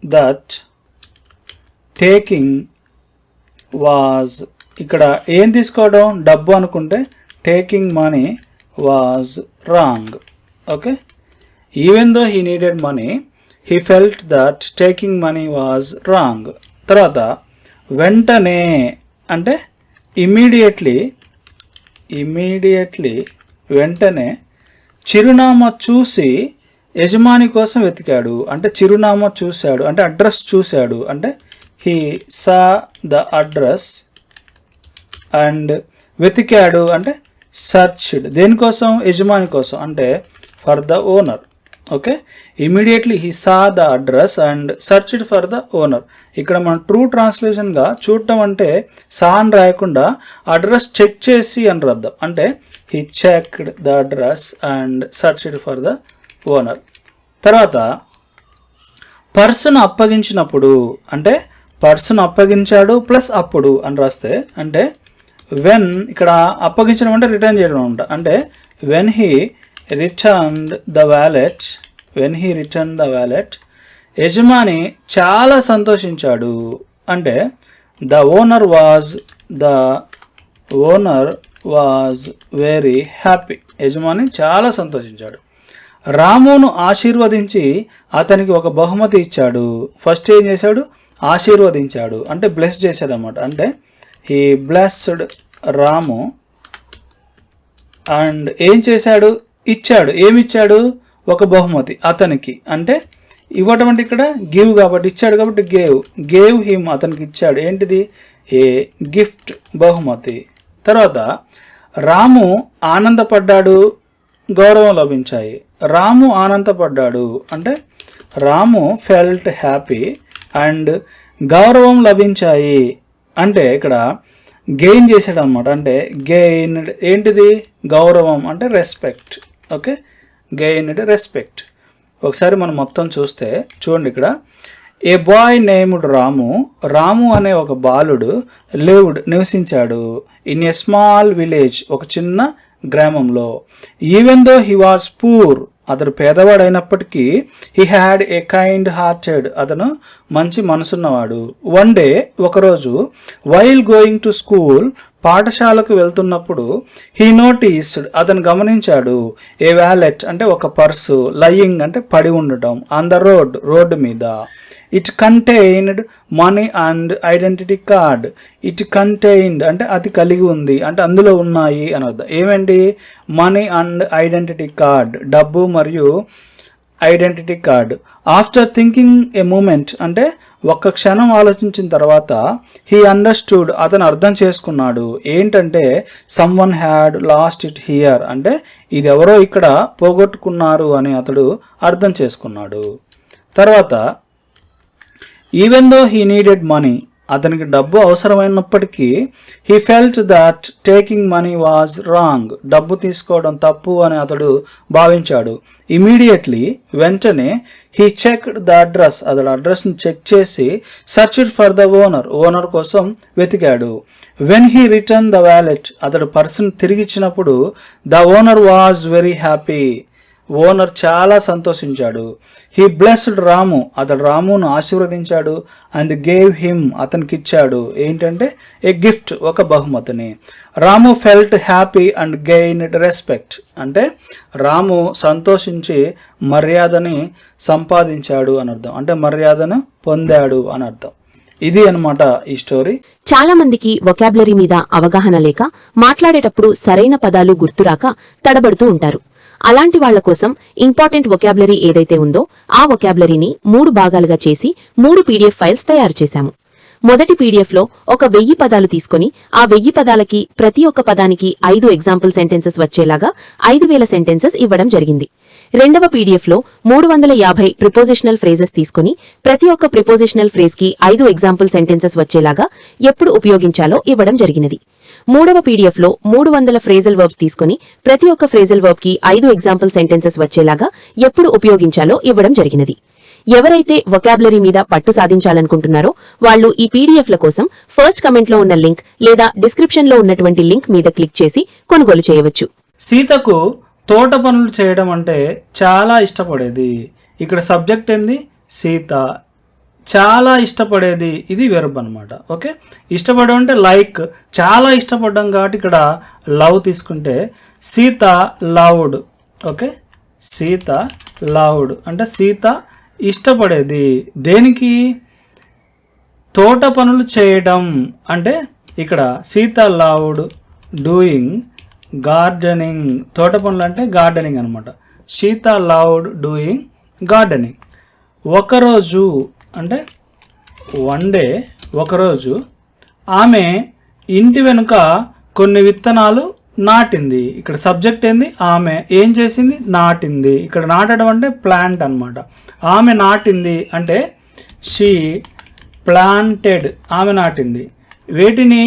that taking was, ఇక్కడ ఏం తీసుకోవడం డబ్బు అనుకుంటే taking money was wrong. Okay, even though he needed money he felt that taking money was wrong. తర్వాత వెంటనే అంటే ఇమీడియట్లీ వెంటనే చిరునామా చూసి యజమాని కోసం వెతికాడు. అంటే చిరునామా చూశాడు అంటే అడ్రస్ చూశాడు. అంటే he saw the address and వెతికాడు అంటే సర్చ్డ్. దేనికోసం? యజమాని కోసం, అంటే for the owner. Okay, immediately he saw the address and searched for the owner. ఇక్కడ మనం ట్రూ ట్రాన్స్లేషన్గా చూడటం అంటే సా అని రాయకుండా అడ్రస్ చెక్ చేసి అని అర్థం. అంటే he checked the address and searched for the owner. తర్వాత పర్సును అప్పగించినప్పుడు అంటే పర్సును అప్పగించాడు ప్లస్ అప్పుడు అని రాస్తే అంటే వెన్, ఇక్కడ అప్పగించడం అంటే రిటర్న్ చేయడం అనమాట. అంటే when he returned the wallet యజమాని చాలా సంతోషించాడు. అంటే the owner was very happy. యజమాని చాలా సంతోషించాడు. రామును ఆశీర్వదించి అతనికి ఒక బహుమతి ఇచ్చాడు. ఫస్ట్ ఏం చేశాడు? ఆశీర్వదించాడు అంటే బ్లెస్ చేశాడు అన్నమాట. అంటే హీ బ్లెస్డ్ రాము అండ్ ఏం చేశాడు? ఇచ్చాడు. ఏమిచ్చాడు? ఒక బహుమతి అతనికి. అంటే ఇవ్వటం అంటే ఇక్కడ గివ్ కాబట్టి ఇచ్చాడు కాబట్టి గేవ్ హిమ్, అతనికి ఇచ్చాడు. ఏంటిది? ఏ గిఫ్ట్, బహుమతి. తర్వాత రాము ఆనందపడ్డాడు, గౌరవం లభించాయి. రాము ఆనందపడ్డాడు అంటే రాము ఫెల్ట్ హ్యాపీ అండ్ గౌరవం లభించాయి. అంటే ఇక్కడ గెయిన్ చేశాడు అనమాట. అంటే గెయిన్డ్ ఏంటిది? గౌరవం అంటే రెస్పెక్ట్. Okay, gained respect. ఒకసారి మనం మొత్తం చూస్తే చూడండి, ఇక్కడ ఏ బాయ్ నేమ్డ్ రాము అనే ఒక బాలుడు నివసించాడు ఇన్ ఏ స్మాల్ విలేజ్, ఒక చిన్న గ్రామంలో. Even though he was poor, అతడు పేదవాడైనప్పటికీ he had a kind hearted, అతను మంచి మనసున్నవాడు. వన్ డే, ఒకరోజు, వైల్ గోయింగ్ టు స్కూల్, పాఠశాలకు వెళ్తున్నప్పుడు హీ నోటీస్డ్, అతను గమనించాడు, ఏ వ్యాలెట్ అంటే ఒక పర్సు, లయింగ్ అంటే పడి ఉండటం, ఆన్ ద రోడ్డు మీద. It contained money and identity card. It contained అంటే అది కలిగి ఉంది, అంటే అందులో ఉన్నాయి అని అర్థం. ఏమండి? మనీ అండ్ ఐడెంటిటీ కార్డ్, డబ్బు మరియు ఐడెంటిటీ కార్డ్. ఆఫ్టర్ థింకింగ్ ఏ మూమెంట్ అంటే ఒక్క క్షణం ఆలోచించిన తర్వాత హీ అండర్స్టూడ్, అతను అర్థం చేసుకున్నాడు. ఏంటంటే someone had lost it here, అంటే ఇది ఎవరో ఇక్కడ పోగొట్టుకున్నారు అని అతడు అర్థం చేసుకున్నాడు. తర్వాత even though he needed money, అతనికి డబ్బు అవసరమైనప్పటికీ he felt that taking money was wrong, డబ్బు తీసుకోవడం తప్పు అని అతడు భావించాడు. ఇమీడియట్లీ వెంటనే హీ చెక్డ్ ద అడ్రస్, అతడు అడ్రస్ని చెక్ చేసి సర్చ్డ్ ఫర్ ద ఓనర్ కోసం వెతికాడు. When he return the wallet, అతడు పర్సన్ తిరిగిచ్చినప్పుడు the owner was very happy, owner చాలా సంతోషించాడు. హీ బ్లెస్డ్ రాము, అతడు రామును ఆశీర్వదించాడు. అండ్ గేవ్ హిమ్, అతనికి ఇచ్చాడు. ఏంటంటే ఏ గిఫ్ట్, ఒక బహుమతిని. Ramu felt happy and gained respect, అంటే రాము సంతోషించి మర్యాదని సంపాదించాడు అని అర్థం, అంటే మర్యాదను పొందాడు అని అర్థం. ఇది అన్నమాట ఈ స్టోరీ. చాలా మందికి వొకాబులరీ మీద అవగాహన లేక మాట్లాడేటప్పుడు సరైన పదాలు గుర్తురాక తడబడుతూ ఉంటారు. అలాంటి వాళ్ల కోసం ఇంపార్టెంట్ వొకాబులరీ ఏదైతే ఉందో ఆ వొకాబులరీని 3 భాగాలుగా చేసి 3 పీడీఎఫ్ ఫైల్స్ తయారు చేశాము. మొదటి పీడీఎఫ్ లో ఒక 1000 పదాలు తీసుకుని ఆ 1000 పదాలకి ప్రతి ఒక్క పదానికి 5 ఎగ్జాంపుల్ సెంటెన్సెస్ వచ్చేలాగా 5000 సెంటెన్సెస్ ఇవ్వడం జరిగింది. రెండవ పీడీఎఫ్ లో 350 ప్రిపోజిషనల్ ఫ్రేజెస్ తీసుకుని ప్రతి ఒక్క ప్రిపోజిషనల్ ఫ్రేజ్ కి 5 ఎగ్జాంపుల్ సెంటెన్సెస్ వచ్చేలాగా ఎప్పుడు ఉపయోగించాలో ఇవ్వడం జరిగినది. మూడవ పీడీఎఫ్ లో 300 ఫ్రేజల్ వర్బ్స్ తీసుకుని ప్రతి ఒక్క ఫ్రేజల్ వర్బ్ కి 5 ఎగ్జాంపుల్ సెంటెన్సెస్ వచ్చేలాగా ఎప్పుడు ఉపయోగించాలో ఇవ్వడం జరిగినది. ఎవరైతే వొకాబులరీ మీద పట్టు సాధించాలనుకుంటున్నారో వాళ్ళు ఈ పీడీఎఫ్ల కోసం ఫస్ట్ కమెంట్ లో ఉన్న లింక్ లేదా డిస్క్రిప్షన్ లో ఉన్నటువంటి లింక్ మీద క్లిక్ చేసి కొనుగోలు చేయవచ్చు. సీతకు తోట పనులు చేయడం అంటే చాలా ఇష్టపడేది. ఇక్కడ సబ్జెక్ట్ ఏంది? సీత. చాలా ఇష్టపడేది ఇది వెర్బ్ అనమాట. ఓకే, ఇష్టపడడం అంటే లైక్, చాలా ఇష్టపడ్డం కాబట్టి ఇక్కడ లవ్ తీసుకుంటే Sita loved. Okay, Sita loved అంటే సీత ఇష్టపడేది. దేనికి? తోట పనులు చేయడం. అంటే ఇక్కడ సీత లవ్డ్ డూయింగ్ గార్డెనింగ్. తోట పనులు అంటే గార్డెనింగ్ అనమాట. Sita loved doing gardening. ఒకరోజు అంటే వన్ డే, ఒకరోజు ఆమె ఇంటి వెనుక కొన్ని విత్తనాలు నాటింది. ఇక్కడ సబ్జెక్ట్ ఏంది? ఆమె. ఏం చేసింది? నాటింది. ఇక్కడ నాటడం అంటే ప్లాంట్ అనమాట. ఆమె నాటింది అంటే షీ ప్లాంటెడ్. ఆమె నాటింది. వేటిని?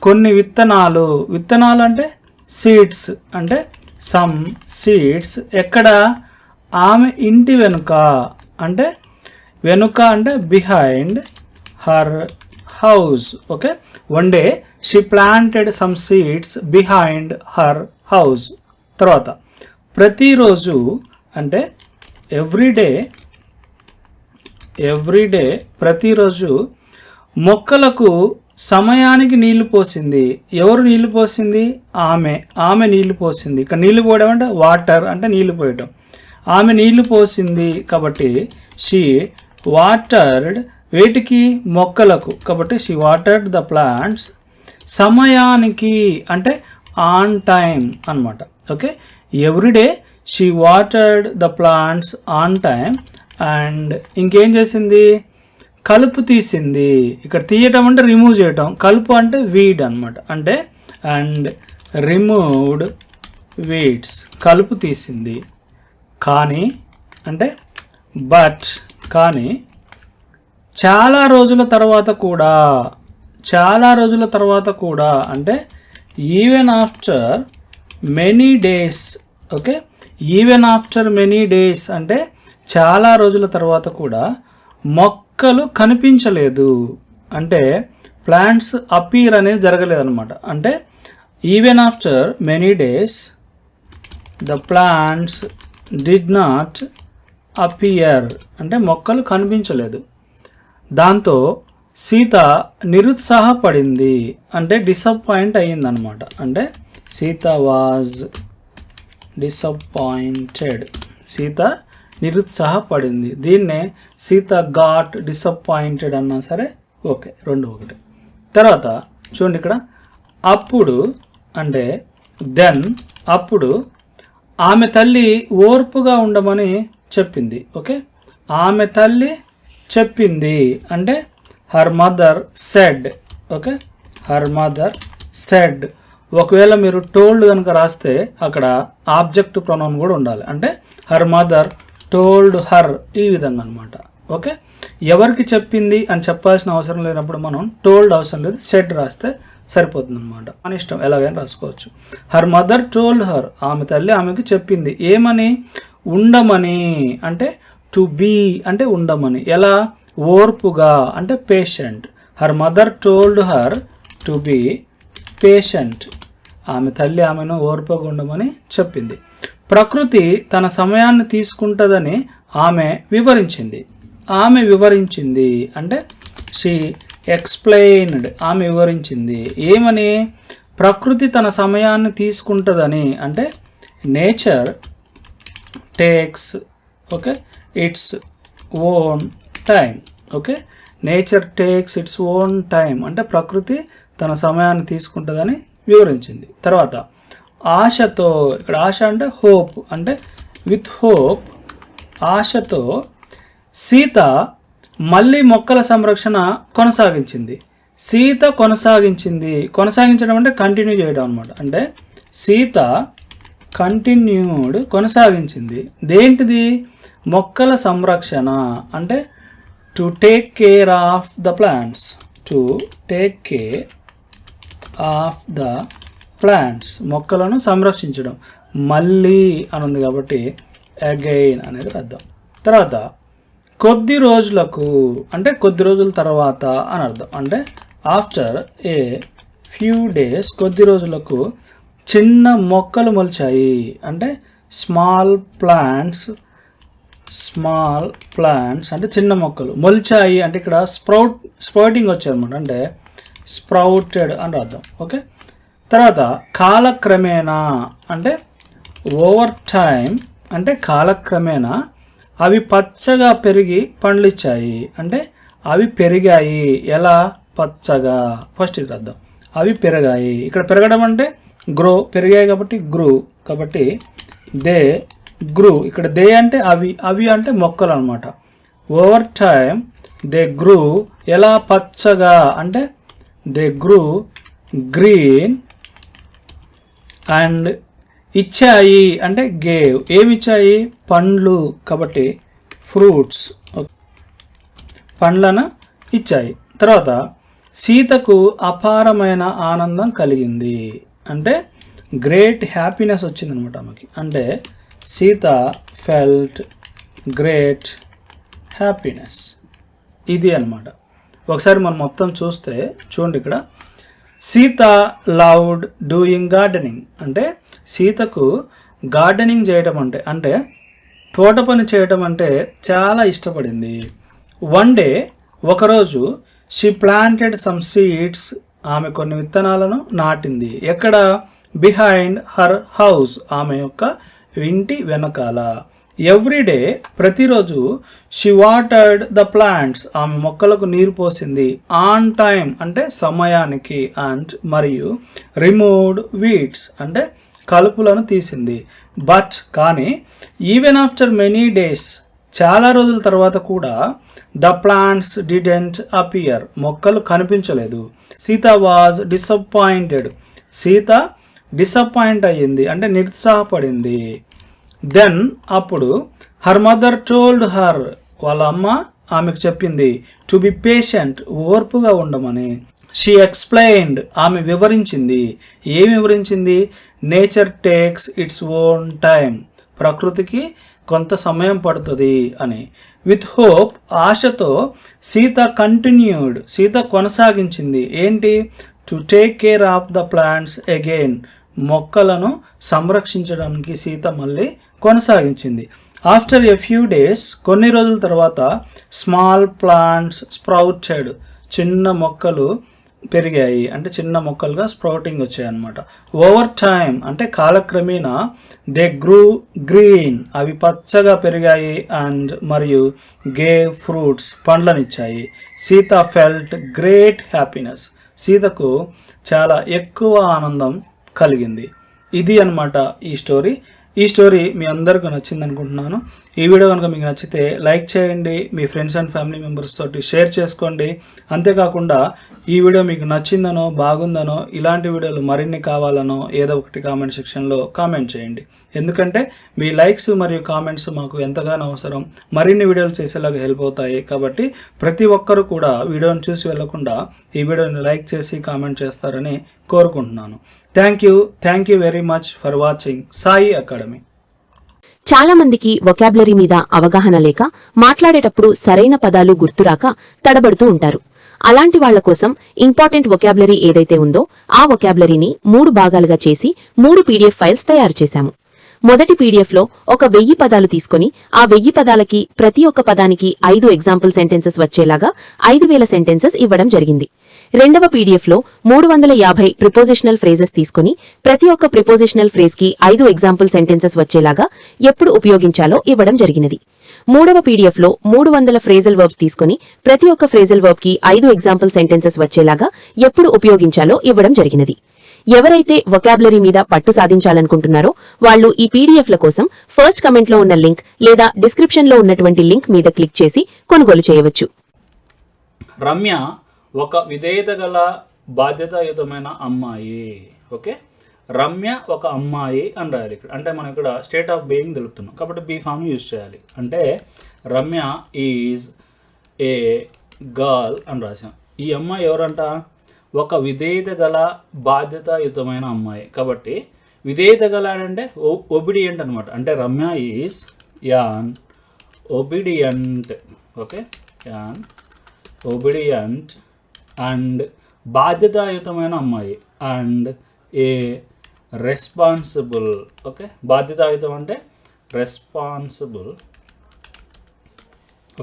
కొన్ని విత్తనాలు. విత్తనాలు అంటే సీడ్స్. అంటే సమ్ సీడ్స్. ఎక్కడ? ఆమె ఇంటి వెనుక. అంటే వెనుక అంటే behind her house. Okay, one day she planted some seeds behind her house. తర్వాత ప్రతిరోజు అంటే ఎవ్రీడే. ప్రతిరోజు మొక్కలకు సమయానికి నీళ్లు పోసింది. ఎవరు నీళ్లు పోసింది? ఆమె. ఆమె నీళ్లు పోసింది. ఇక్కడ నీళ్లు పోయడం అంటే వాటర్ అంటే నీళ్లు పోయటం. ఆమె నీళ్లు పోసింది కాబట్టి షీ వాటర్డ్. వేటికి? మొక్కలకు. కాబట్టి షీ వాటర్డ్ ద ప్లాంట్స్. సమయానికి అంటే ఆన్ టైం అన్నమాట. Okay, everyday she watered the plants on time. And ఇంకేం చేసింది? కలుపు తీసింది. ఇక్కడ తీయటం అంటే రిమూవ్ చేయటం. కలుపు అంటే వీడ్ అనమాట. అంటే అండ్ రిమూవ్డ్ వీడ్స్. కలుపు తీసింది. కానీ అంటే బట్, కానీ చాలా రోజుల తర్వాత కూడా. చాలా రోజుల తర్వాత కూడా అంటే even after many days. Okay, even after many days అంటే చాలా రోజుల తర్వాత కూడా మొక్కలు కనిపించలేదు. అంటే ప్లాంట్స్ అపీర్ అనేది జరగలేదన్నమాట. అంటే even after many days the plants did not appear. అంటే మొక్కలు కనిపించలేదు. దాంతో సీత నిరుత్సాహపడింది. అంటే డిసప్పాయింట్ అయ్యిందనమాట. అంటే సీత వాజ్ డిసప్పాయింటెడ్. సీత నిరుత్సాహపడింది. దీన్నే సీత గాట్ డిసప్పాయింటెడ్ అన్నా సరే ఓకే, రెండు ఒకటి. తర్వాత చూడండి ఇక్కడ అప్పుడు అంటే దెన్. అప్పుడు ఆమె తల్లి ఓర్పుగా ఉండమని చెప్పింది. ఓకే, ఆమె తల్లి చెప్పింది అంటే her mother said. Okay, her mother said. ఒకవేళ మీరు టోల్డ్ కనుక రాస్తే అక్కడ ఆబ్జెక్ట్ ప్రొనౌన్ కూడా ఉండాలి. అంటే హర్ మదర్ టోల్డ్ హర్, ఈ విధంగా అనమాట. ఓకే, ఎవరికి చెప్పింది అని చెప్పాల్సిన అవసరం లేనప్పుడు మనం టోల్డ్ అవసరం లేదు, సెడ్ రాస్తే సరిపోతుంది అనమాట. మన ఇష్టం, ఎలాగైనా రాసుకోవచ్చు. Her mother told her. ఆమె తల్లి ఆమెకి చెప్పింది. ఏమని? ఉండమని. అంటే టు బీ అంటే ఉండమని. ఎలా? ఓర్పుగా అంటే patient. Her mother told her to be patient. ఆమె తల్లి ఆమెను ఓర్పుగా ఉండమని చెప్పింది. ప్రకృతి తన సమయాన్ని తీసుకుంటుందని ఆమె వివరించింది. ఆమె వివరించింది అంటే షీ ఎక్స్ప్లెయిన్డ్. ఆమె వివరించింది. ఏమని? ప్రకృతి తన సమయాన్ని తీసుకుంటుందని. అంటే nature takes okay its own time. Okay, nature takes its own time అంటే ప్రకృతి తన సమయాన్ని తీసుకుంటుందని వివరించింది. తర్వాత ఆశతో, ఇక్కడ ఆశ అంటే హోప్, అంటే విత్ హోప్, ఆశతో సీత మళ్ళీ మొక్కల సంరక్షణ కొనసాగించింది. సీత కొనసాగించడం అంటే కంటిన్యూ చేయడం అనమాట. అంటే సీత కొనసాగించింది దేంటిది? మొక్కల సంరక్షణ. అంటే to take care of the plants, మొక్కలను సంరక్షించడం. మళ్ళీ అని ఉంది కాబట్టి అగైన్ అనేది అర్థం. తర్వాత కొద్ది రోజులకు అంటే కొద్ది రోజుల తర్వాత అని అర్థం. అంటే ఆఫ్టర్ ఏ ఫ్యూ డేస్, కొద్ది రోజులకు చిన్న మొక్కలు మొలిచాయి. అంటే స్మాల్ ప్లాంట్స్ అంటే చిన్న మొక్కలు మొలిచాయి. అంటే ఇక్కడ స్ప్రౌటింగ్ వచ్చాయి అనమాట. అంటే స్ప్రౌటెడ్ అని అర్థం. ఓకే. తర్వాత కాలక్రమేణా అంటే ఓవర్ టైం, అంటే కాలక్రమేణా అవి పచ్చగా పెరిగి పండ్లు ఇచ్చాయి. అంటే అవి పెరిగాయి. ఎలా? పచ్చగా. ఫస్ట్ ఇది అర్థం. అవి పెరిగాయి. ఇక్కడ పెరగడం అంటే గ్రో, పెరిగాయి కాబట్టి గ్రూ, కాబట్టి దే గ్రూ. ఇక్కడ దే అంటే అవి అంటే మొక్కలు అనమాట. Over time they grew. ఎలా? పచ్చగా. అంటే దే గ్రూ గ్రీన్. అండ్ ఇచ్చాయి అంటే గేవ్. ఏమి ఇచ్చాయి? పండ్లు, కాబట్టి ఫ్రూట్స్, పండ్లను ఇచ్చాయి. తర్వాత సీతకు అపారమైన ఆనందం కలిగింది. అంటే గ్రేట్ హ్యాపీనెస్ వచ్చిందనమాట ఆమెకి. అంటే సీత ఫెల్ట్ గ్రేట్ హ్యాపీనెస్. ఇది అన్నమాట. ఒకసారి మనం మొత్తం చూస్తే చూడండి, ఇక్కడ సీత లవ్డ్ డూయింగ్ గార్డెనింగ్. అంటే సీతకు గార్డెనింగ్ చేయడం అంటే తోట పని చేయడం అంటే చాలా ఇష్టపడింది. వన్ డే, ఒకరోజు, షీ ప్లాంటెడ్ సమ్ సీడ్స్. ఆమె కొన్ని విత్తనాలను నాటింది. ఎక్కడ? బిహైండ్ హర్ హౌస్, ఆమె యొక్క ఇంటి వెనకాల. ఎవ్రీడే, ప్రతిరోజు, షీ వాటర్డ్ ద ప్లాంట్స్, ఆమె మొక్కలకు నీరు పోసింది. ఆన్ టైం అంటే సమయానికి. అండ్ మరియు రిమూవ్డ్ వీడ్స్ అంటే కలుపులను తీసింది. బట్ కానీ ఈవెన్ ఆఫ్టర్ మెనీ డేస్, చాలా రోజుల తర్వాత కూడా, ద ప్లాంట్స్ డిడెంట్ అపియర్, మొక్కలు కనిపించలేదు. Sita was disappointed, Sita disappoint అయ్యింది అంటే నిరుత్సాహపడింది. దెన్ అప్పుడు హర్ మదర్ టోల్డ్ హర్, వాళ్ళ అమ్మ ఆమెకు చెప్పింది, టు బి పేషెంట్, ఓర్పుగా ఉండమని. షీ ఎక్స్ప్లెయిన్డ్, ఆమె వివరించింది. ఏమి వివరించింది? Nature takes its own time, ప్రకృతికి కొంత సమయం పడుతుంది అని. విత్ హోప్, ఆశతో, సీత కంటిన్యూడ్, సీత కొనసాగించింది. ఏంటి? To take care of the plants again, మొక్కలను సంరక్షించడానికి సీత మళ్ళీ కొనసాగించింది. ఆఫ్టర్ ఎ ఫ్యూ డేస్, కొన్ని రోజుల తర్వాత, స్మాల్ ప్లాంట్స్ స్ప్రౌటెడ్, చిన్న మొక్కలు పెరిగాయి. అంటే చిన్న మొక్కలుగా స్ప్రౌటింగ్ వచ్చాయి అన్నమాట. ఓవర్ టైం అంటే కాలక్రమేణా, దే గ్రూ గ్రీన్, అవి పచ్చగా పెరిగాయి. అండ్ మరియు గేవ్ ఫ్రూట్స్, పండ్లనిచ్చాయి. సీత ఫెల్ట్ గ్రేట్ హ్యాపీనెస్, సీతకు చాలా ఎక్కువ ఆనందం కలిగింది. ఇది అన్నమాట ఈ స్టోరీ మీ అందరికీ నచ్చింది అనుకుంటున్నాను. ఈ వీడియో కనుక మీకు నచ్చితే లైక్ చేయండి, మీ ఫ్రెండ్స్ అండ్ ఫ్యామిలీ మెంబర్స్ తోటి షేర్ చేసుకోండి. అంతేకాకుండా ఈ వీడియో మీకు నచ్చిందనో, బాగుందనో, ఇలాంటి వీడియోలు మరిన్ని కావాలనో ఏదో ఒకటి కామెంట్ సెక్షన్లో కామెంట్ చేయండి. ఎందుకంటే మీ లైక్స్ మరియు కామెంట్స్ మాకు ఎంతగానో అవసరం, మరిన్ని వీడియోలు చేసేలాగా హెల్ప్ అవుతాయి. కాబట్టి ప్రతి ఒక్కరూ కూడా వీడియోని చూసి వెళ్లకుండా ఈ వీడియోని లైక్ చేసి కామెంట్ చేస్తారని కోరుకుంటున్నాను. Thank you very much for watching Sai academy. చాలా మందికి వొకాబులరీ మీద అవగాహన లేక మాట్లాడేటప్పుడు సరైన పదాలు గుర్తురాక తడబడుతూ ఉంటారు. అలాంటి వాళ్ల కోసం ఇంపార్టెంట్ వొకాబులరీ ఏదైతే ఉందో ఆ వొకాబులరీని 3 భాగాలుగా చేసి 3 PDF ఫైల్స్ తయారు చేశాము. మొదటి PDF లో ఒక 1000 పదాలు తీసుకుని ఆ 1000 పదాలకి ప్రతి ఒక్క పదానికి 5 ఎగ్జాంపుల్ సెంటెన్సెస్ వచ్చేలాగా 5000 సెంటెన్సెస్ ఇవ్వడం జరిగింది. రెండవ PDF లో 350 ప్రిపోజిషనల్ ఫ్రేజెస్ తీసుకుని ప్రతి ఒక్క ప్రిపోజిషనల్ ఫ్రేజ్ కి 5 ఎగ్జాంపుల్ సెంటెన్సెస్ వచ్చేలాగా ఎప్పుడు ఉపయోగించాలో ఇవ్వడం జరిగినది. మూడవ PDF లో 300 ఫ్రేజల్ వర్బ్స్ తీసుకుని ప్రతి ఒక్క ఫ్రేజల్ వర్బ్ కి 5 ఎగ్జాంపుల్ సెంటెన్సెస్ వచ్చేలాగా ఎప్పుడు ఉపయోగించాలో ఇవ్వడం జరిగినది. ఎవరైతే వొకాబులరీ మీద పట్టు సాధించాలనుకుంటున్నారో వాళ్ళు ఈ పీడీఎఫ్ల కోసం ఫస్ట్ కమెంట్లో ఉన్న లింక్ లేదా డిస్క్రిప్షన్లో ఉన్నటువంటి లింక్ మీద క్లిక్ చేసి కొనుగోలు చేయవచ్చు. రమ్య ఒక విధేయత గల బాధ్యతాయుతమైన అమ్మాయి. ఓకే, రమ్య ఒక అమ్మాయి అని రాయాలి ఇక్కడ. అంటే మనం ఇక్కడ స్టేట్ ఆఫ్ బీయింగ్ తెలుపుతున్నాం కాబట్టి బీ ఫామ్ యూజ్ చేయాలి. అంటే రమ్య ఈజ్ ఏ గర్ల్ అని రాసాం. ఈ అమ్మాయి ఎవరంట? ఒక విధేయత గల బాధ్యతాయుతమైన అమ్మాయి. కాబట్టి విధేయత గల అంటే ఒబిడియంట్ అనమాట. అంటే Ramya is an obedient. Okay, an obedient and బాధ్యతాయుతమైన అమ్మాయి అండ్ ఏ రెస్పాన్సిబుల్. ఓకే, బాధ్యతాయుతం అంటే responsible.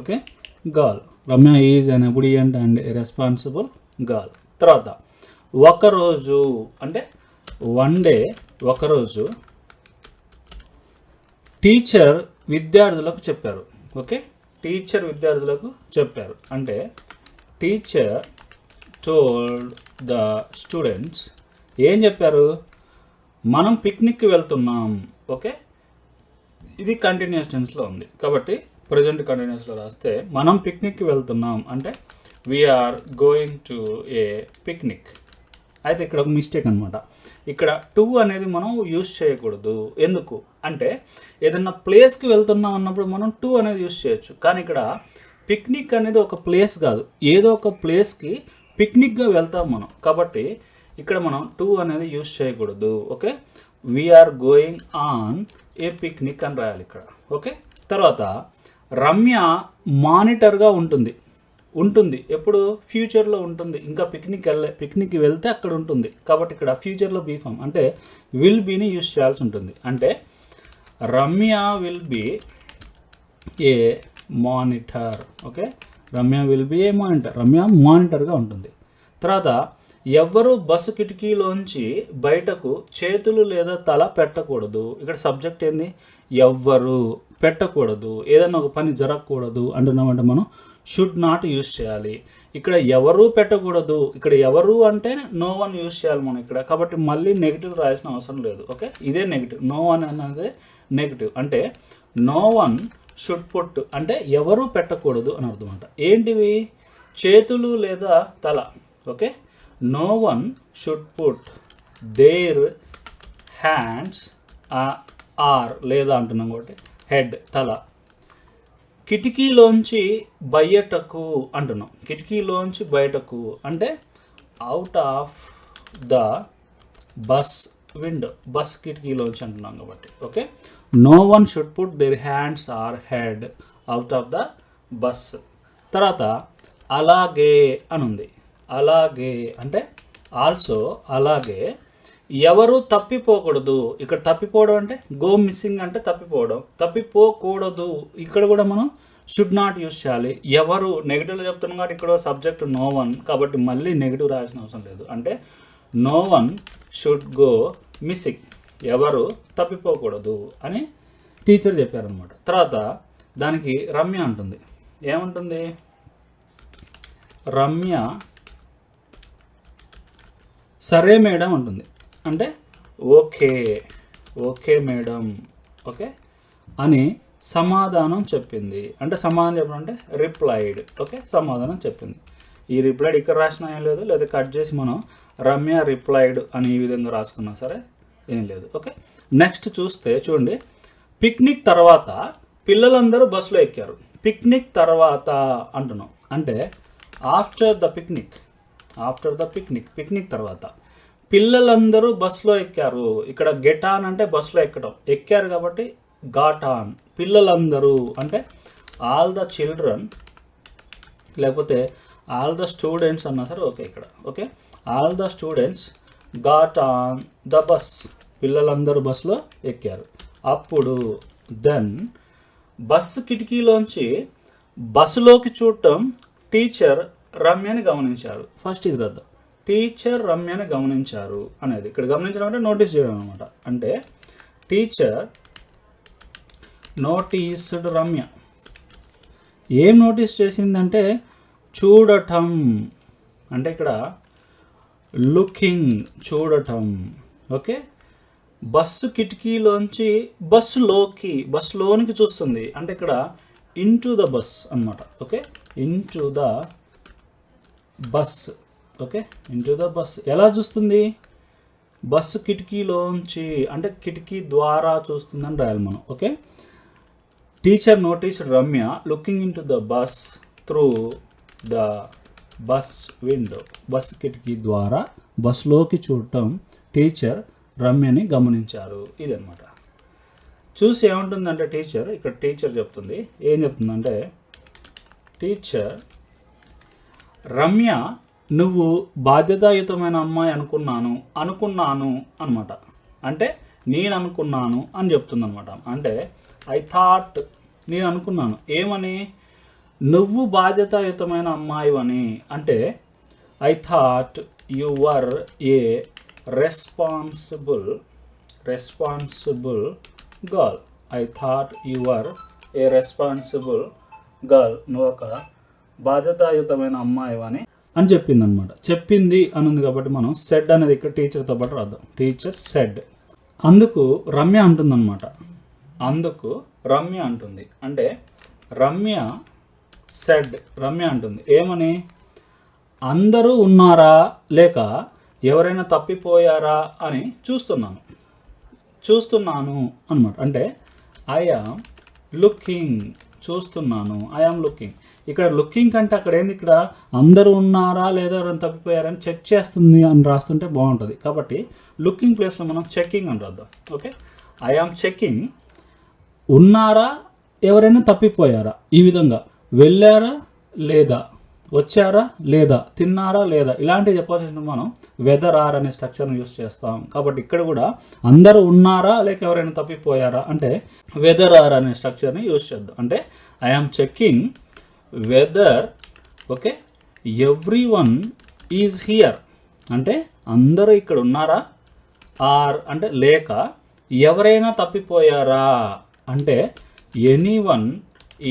Okay, girl. Ramya is an obedient and a responsible girl. తర్వాత ఒకరోజు అంటే వన్ డే, ఒకరోజు టీచర్ విద్యార్థులకు చెప్పారు. ఓకే, టీచర్ విద్యార్థులకు చెప్పారు అంటే టీచర్ టోల్డ్ ద స్టూడెంట్స్. ఏం చెప్పారు? మనం పిక్నిక్కి వెళ్తున్నాం. ఓకే, ఇది కంటిన్యూస్ టెన్స్లో ఉంది కాబట్టి ప్రజెంట్ కంటిన్యూస్లో రాస్తే మనం పిక్నిక్కి వెళ్తున్నాం అంటే we're going to a picnic. అయితే ఇక్కడ ఒక మిస్టేక్ అనమాట. ఇక్కడ టు అనేది మనం యూజ్ చేయకూడదు. ఎందుకు అంటే ఏదన్నా ప్లేస్కి వెళ్తున్నాం అన్నప్పుడు మనం టు అనేది యూజ్ చేయొచ్చు. కానీ ఇక్కడ పిక్నిక్ అనేది ఒక ప్లేస్ కాదు, ఏదో ఒక ప్లేస్కి పిక్నిక్గా వెళ్తాం మనం. కాబట్టి ఇక్కడ మనం టు అనేది యూజ్ చేయకూడదు. Okay, we're going on a picnic అని రాయాలి ఇక్కడ. ఓకే, తర్వాత రమ్య మానిటర్గా ఉంటుంది. ఎప్పుడు? ఫ్యూచర్లో ఉంటుంది. ఇంకా పిక్నిక్కి వెళ్తే అక్కడ ఉంటుంది. కాబట్టి ఇక్కడ ఫ్యూచర్లో బీ ఫామ్ అంటే విల్ బీని యూజ్ చేయాల్సి ఉంటుంది. అంటే Ramya will be a monitor. Okay, Ramya will be a monitor. Ramya మానిటర్గా ఉంటుంది. తర్వాత ఎవ్వరూ బస్సు కిటికీలోంచి బయటకు చేతులు లేదా తల పెట్టకూడదు. ఇక్కడ సబ్జెక్ట్ ఏంది? ఎవ్వరు పెట్టకూడదు. ఏదైనా ఒక పని జరగకూడదు అంటున్నామంటే మనం షుడ్ నాట్ యూజ్ చేయాలి. ఇక్కడ ఎవరు పెట్టకూడదు. ఇక్కడ ఎవరు అంటే నో వన్ యూజ్ చేయాలి మనం ఇక్కడ. కాబట్టి మళ్ళీ నెగిటివ్ రాయాల్సిన అవసరం లేదు. ఓకే, ఇదే నెగిటివ్. నో వన్ అనేది నెగిటివ్. అంటే నో వన్ షుడ్ పుట్ అంటే ఎవరు పెట్టకూడదు అని అర్థం అంట. ఏంటివి? చేతులు లేదా తల. Okay, no one should put their hands or లేదా అంటున్నాం కాబట్టి హెడ్ తల. కిటికీలోంచి బయటకు అంటున్నాం. కిటికీలోంచి బయటకు అంటే out of the bus window. Bus కిటికీలోంచి అంటున్నాం కాబట్టి. Okay, no one should put their hands or head out of the bus. తర్వాత అలాగే అని ఉంది. అలాగే అంటే ఆల్సో. అలాగే ఎవరు తప్పిపోకూడదు. ఇక్కడ తప్పిపోవడం అంటే గో మిస్సింగ్ అంటే తప్పిపోవడం. తప్పిపోకూడదు ఇక్కడ కూడా మనం షుడ్ నాట్ యూజ్ చేయాలి. ఎవరు నెగిటివ్లో చెప్తున్నాం కాబట్టి ఇక్కడ సబ్జెక్ట్ నో వన్ కాబట్టి మళ్ళీ నెగిటివ్ రాయాల్సిన అవసరం లేదు. అంటే no one should go missing. ఎవరు తప్పిపోకూడదు అని టీచర్ చెప్పారనమాట. తర్వాత దానికి రమ్య అంటుంది. ఏమంటుంది? రమ్య సరే మేడం అంటుంది. అంటే ఓకే, ఓకే మేడం, ఓకే అని సమాధానం చెప్పింది. అంటే సమాధానం చెప్పడం అంటే రిప్లైడ్. ఓకే, సమాధానం చెప్పింది. ఈ రిప్లైడ్ ఇక్కడ రాసినా ఏం లేదు, లేదా కట్ చేసి మనం రమ్య రిప్లైడ్ అని ఈ విధంగా రాసుకున్నా సరే ఏం లేదు. ఓకే, నెక్స్ట్ చూస్తే చూడండి. పిక్నిక్ తర్వాత పిల్లలందరూ బస్సులో ఎక్కారు. పిక్నిక్ తర్వాత అంటున్నాం అంటే after the picnic. After the picnic, picnic తర్వాత పిల్లలందరూ బస్సులో ఎక్కారు. ఇక్కడ గెట్ ఆన్ అంటే బస్సులో ఎక్కడం. ఎక్కారు కాబట్టి గాట్ ఆన్. పిల్లలందరూ అంటే ఆల్ ద చిల్డ్రన్ లేకపోతే ఆల్ ద స్టూడెంట్స్ అన్నా సరే ఓకే ఇక్కడ. Okay, all the students got on the bus. పిల్లలందరూ బస్సులో ఎక్కారు. అప్పుడు దెన్ బస్సు కిటికీలోంచి బస్సులోకి చూడటం టీచర్ రమ్యని గమనించారు. ఫస్ట్ ఇది రద్దు. టీచర్ రమ్యని గమనించారు అనేది ఇక్కడ గమనించడం అంటే నోటీస్ చేయడం అనమాట. అంటే టీచర్ నోటీస్డ్ రమ్య. ఏం నోటీస్ చేసిందంటే చూడటం. అంటే ఇక్కడ లుకింగ్ చూడటం. ఓకే, బస్సు కిటికీలోంచి బస్సులోనికి చూస్తుంది అంటే ఇక్కడ ఇంటూ ద బస్ అన్నమాట. Okay, into the bus. Okay, into the bus ఎలా చూస్తుంది? బస్సు కిటికీలోంచి అంటే కిటికీ ద్వారా చూస్తుందని రాయాలి మనం. Okay, teacher noticed Ramya looking into the bus through the bus window. Bus కిటికీ ద్వారా బస్సులోకి చూడటం టీచర్ రమ్యని గమనించారు. ఇదన్నమాట. చూసి ఏముంటుందంటే టీచర్ చెప్తుంది, ఏం చెప్తుందంటే టీచర్, రమ్య నువ్వు బాధ్యతాయుతమైన అమ్మాయి అనుకున్నాను అనమాట. అంటే నేను అనుకున్నాను అని చెప్తుంది అనమాట. అంటే ఐ థాట్, నేను అనుకున్నాను ఏమని? నువ్వు బాధ్యతాయుతమైన అమ్మాయి అని. అంటే I thought you were A responsible girl. I thought you were A responsible girl. నువ్వు ఒక బాధ్యతాయుతమైన అమ్మాయి అని చెప్పింది అనమాట. చెప్పింది అని ఉంది కాబట్టి మనం సెడ్ అనేది ఇక్కడ టీచర్తో పాటు రాద్దాం. Teacher said. అందుకు రమ్య అంటుందన్నమాట. రమ్య అంటుంది అంటే రమ్య అంటుంది ఏమని? అందరూ ఉన్నారా లేక ఎవరైనా తప్పిపోయారా అని చూస్తున్నాను అనమాట. అంటే ఐ యామ్ లుకింగ్, చూస్తున్నాను. I am looking. ఇక్కడ లుకింగ్ కంటే అక్కడ ఏంది? ఇక్కడ అందరూ ఉన్నారా లేదా ఎవరైనా తప్పిపోయారని చెక్ చేస్తుంది అని రాస్తుంటే బాగుంటుంది. కాబట్టి లుకింగ్ ప్లేస్లో మనం చెకింగ్ అని రాద్దాం. Okay, I am checking. ఉన్నారా ఎవరైనా తప్పిపోయారా, ఈ విధంగా వెళ్ళారా లేదా, వచ్చారా లేదా, తిన్నారా లేదా, ఇలాంటివి చెప్పాల్సిన మనం వెదర్ ఆర్ అనే స్ట్రక్చర్ని యూస్ చేస్తాం. కాబట్టి ఇక్కడ కూడా అందరూ ఉన్నారా లేక ఎవరైనా తప్పిపోయారా అంటే వెదర్ ఆర్ అనే స్ట్రక్చర్ని యూస్ చేద్దాం. అంటే I am checking whether, okay, everyone is here అంటే అందరూ ఇక్కడ ఉన్నారా, ఆర్ అంటే లేక ఎవరైనా తప్పిపోయారా అంటే anyone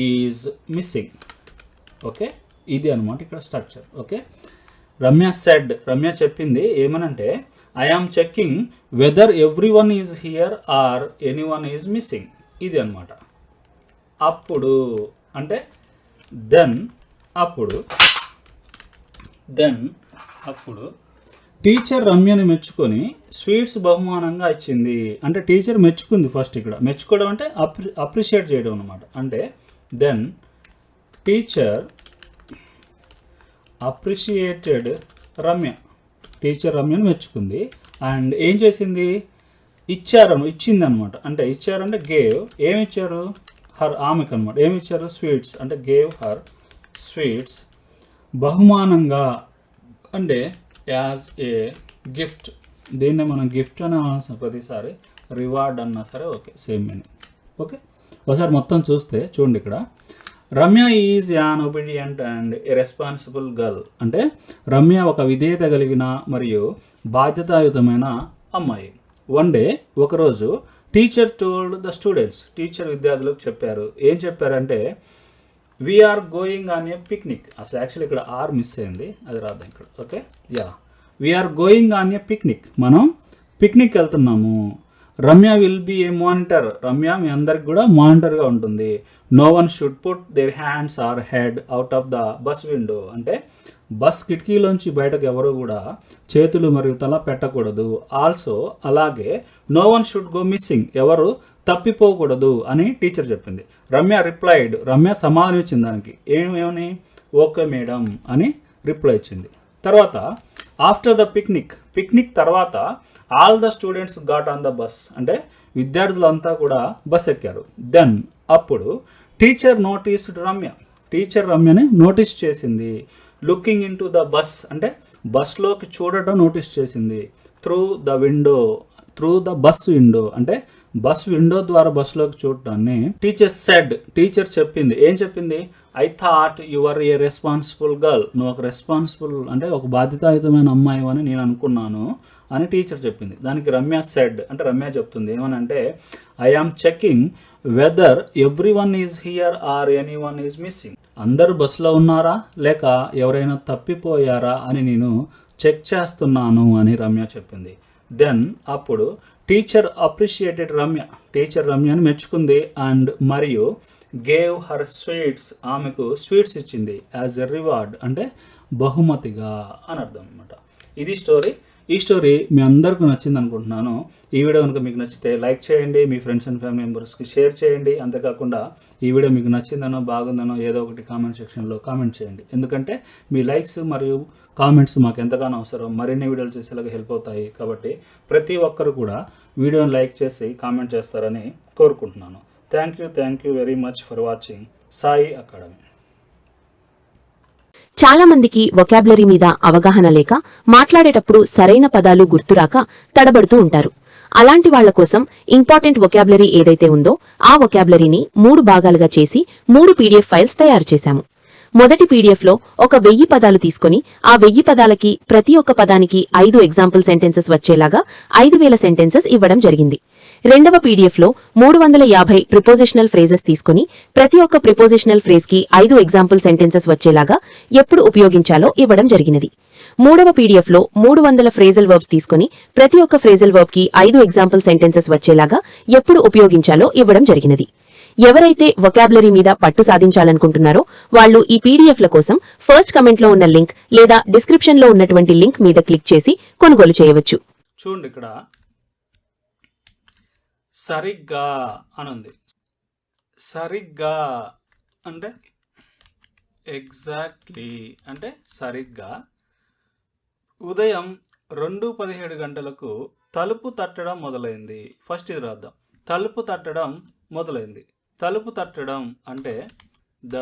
is missing. Okay, ఇది అనమాట ఇక్కడ స్ట్రక్చర్. ఓకే, రమ్య చెప్పింది ఏమనంటే I am checking whether everyone is here or anyone is missing. ఇది అనమాట. అప్పుడు అంటే దెన్ అప్పుడు టీచర్ రమ్యని మెచ్చుకొని స్వీట్స్ బహుమానంగా ఇచ్చింది. అంటే టీచర్ మెచ్చుకుంది ఫస్ట్. ఇక్కడ మెచ్చుకోవడం అంటే అప్రిషియేట్ చేయడం అనమాట. అంటే then teacher appreciated Ramya. Teacher రమ్యను మెచ్చుకుంది అండ్ ఏం చేసింది? ఇచ్చింది అనమాట. అంటే ఇచ్చారంటే గేవ్. ఏమి ఇచ్చారు? ఆమెకు అనమాట. ఏమి ఇచ్చారు? స్వీట్స్. అంటే గేవ్ హర్ స్వీట్స్ బహుమానంగా. అంటే యాజ్ ఏ గిఫ్ట్. దీన్నే మనం గిఫ్ట్ అని అనాల్సిన ప్రతిసారి రివార్డ్ అన్నా సరే ఓకే, సేమ్ మీనింగ్. ఓకే, ఒకసారి మొత్తం చూస్తే చూడండి. ఇక్కడ Ramya is an obedient and a responsible girl. అంటే రమ్య ఒక విధేయత కలిగిన మరియు బాధ్యతాయుతమైన అమ్మాయి. వన్ డే, ఒకరోజు teacher told the students. Teacher విద్యార్థులకు చెప్పారు. ఏం చెప్పారంటే we're going on a picnic. అసలు యాక్చువల్లీ ఇక్కడ ఆర్ మిస్ అయింది, అది రాద్దాం ఇక్కడ. Okay, we're going on a picnic. మనం పిక్నిక్ వెళ్తున్నాము. Ramya will be a monitor. Ramya మీ అందరికి కూడా మానిటర్గా ఉంటుంది. No one should put their hands or head out of the bus window. అంటే బస్ కిటికీలోంచి బయటకు ఎవరు కూడా చేతులు మరియు తల పెట్టకూడదు. ఆల్సో అలాగే no one should go missing. ఎవరు తప్పిపోకూడదు అని టీచర్ చెప్పింది. రమ్య సమాధానం ఇచ్చింది దానికి. ఏమని? ఓకే మేడం అని రిప్లై ఇచ్చింది. తర్వాత ఆఫ్టర్ ద పిక్నిక్ తర్వాత all the students got on the bus. అంటే విద్యార్థులంతా కూడా బస్ ఎక్కారు. దెన్ అప్పుడు టీచర్ నోటీస్డ్ రమ్య. టీచర్ రమ్యని నోటీస్ చేసింది. Looking into the bus అంటే బస్లోకి చూడటం నోటీస్ చేసింది. త్రూ ద బస్ విండో అంటే బస్ విండో ద్వారా బస్సులోకి చూడటాన్ని టీచర్ చెప్పింది. ఏం చెప్పింది? I thought you are a responsible girl. నువ్వు ఒక రెస్పాన్సిబుల్ అంటే ఒక బాధ్యతాయుతమైన అమ్మాయి అని నేను అనుకున్నాను అని టీచర్ చెప్పింది. దానికి రమ్య సెడ్ అంటే రమ్య చెప్తుంది ఏమనంటే I am checking whether everyone is here or anyone is missing. అందరూ బస్సులో ఉన్నారా లేక ఎవరైనా తప్పిపోయారా అని నేను చెక్ చేస్తున్నాను అని రమ్య చెప్పింది. దెన్ అప్పుడు టీచర్ అప్రిషియేటెడ్ రమ్య, టీచర్ రమ్యని మెచ్చుకుంది. అండ్ మరియు గేవ్ హర్ స్వీట్స్, ఆమెకు స్వీట్స్ ఇచ్చింది యాజ్ ఎ రివార్డ్, అంటే బహుమతిగా అని అర్థం అనమాట. ఇది స్టోరీ. ఈ స్టోరీ మీ అందరికీ నచ్చింది అనుకుంటున్నాను. ఈ వీడియో కనుక మీకు నచ్చితే లైక్ చేయండి, మీ ఫ్రెండ్స్ అండ్ ఫ్యామిలీ మెంబర్స్కి షేర్ చేయండి. అంతేకాకుండా ఈ వీడియో మీకు నచ్చిందనో బాగుందనో ఏదో ఒకటి కామెంట్ సెక్షన్లో కామెంట్ చేయండి. ఎందుకంటే మీ లైక్స్ మరియు కామెంట్స్ మాకు ఎంతగానో అవసరం, మరిన్ని వీడియోలు చేసేలాగా హెల్ప్ అవుతాయి. కాబట్టి ప్రతి ఒక్కరు కూడా వీడియోని లైక్ చేసి కామెంట్ చేస్తారని కోరుకుంటున్నాను. Thank you very much for watching Sai academy. చాలా మందికి వొకాబులరీ మీద అవగాహన లేక మాట్లాడేటప్పుడు సరైన పదాలు గుర్తురాక తడబడుతూ ఉంటారు. అలాంటి వాళ్ల కోసం ఇంపార్టెంట్ వొకాబులరీ ఏదైతే ఉందో ఆ వొకాబులరీని 3 భాగాలుగా చేసి 3 PDF ఫైల్స్ తయారు చేశాము. మొదటి PDF లో ఒక 1000 పదాలు తీసుకొని ఆ 1000 పదాలకి ప్రతి ఒక్క పదానికి 5 ఎగ్జాంపుల్ సెంటెన్సెస్ వచ్చేలాగా 5000 సెంటెన్సెస్ ఇవ్వడం జరిగింది. రెండవ PDF లో 350 ప్రిపోజిషనల్ ఫ్రేజెస్ తీసుకుని ప్రతి ఒక్క ప్రిపోజిషనల్ ఫ్రేజ్ కి 5 ఎగ్జాంపుల్ సెంటెన్సెస్ వచ్చేలాగా ఎప్పుడు ఉపయోగించాలో ఇవ్వడం జరిగినది. మూడవ PDF లో 300 ఫ్రేజల్ వర్బ్స్ తీసుకుని ప్రతి ఒక్క ఫ్రేజల్ వర్బ్ కి 5 ఎగ్జాంపుల్ సెంటెన్సెస్ వచ్చేలాగా ఎప్పుడు ఉపయోగించాలో ఇవ్వడం జరిగినది. ఎవరైతే వొకాబులరీ మీద పట్టు సాధించాలనుకుంటున్నారో వాళ్ళు ఈ PDFల కోసం ఫస్ట్ కమెంట్ లో ఉన్న లింక్ లేదా డిస్క్రిప్షన్ లో ఉన్నటువంటి లింక్ మీద క్లిక్ చేసి కొనుగోలు చేయవచ్చు. చూడండి, ఇక్కడ సరిగ్గా అనుంది. సరిగ్గా అంటే ఎగ్జాక్ట్లీ, అంటే సరిగ్గా ఉదయం 2:17 గంటలకు తలుపు తట్టడం మొదలైంది. ఫస్ట్ ఇది రాద్దాం. తలుపు తట్టడం మొదలైంది. తలుపు తట్టడం అంటే the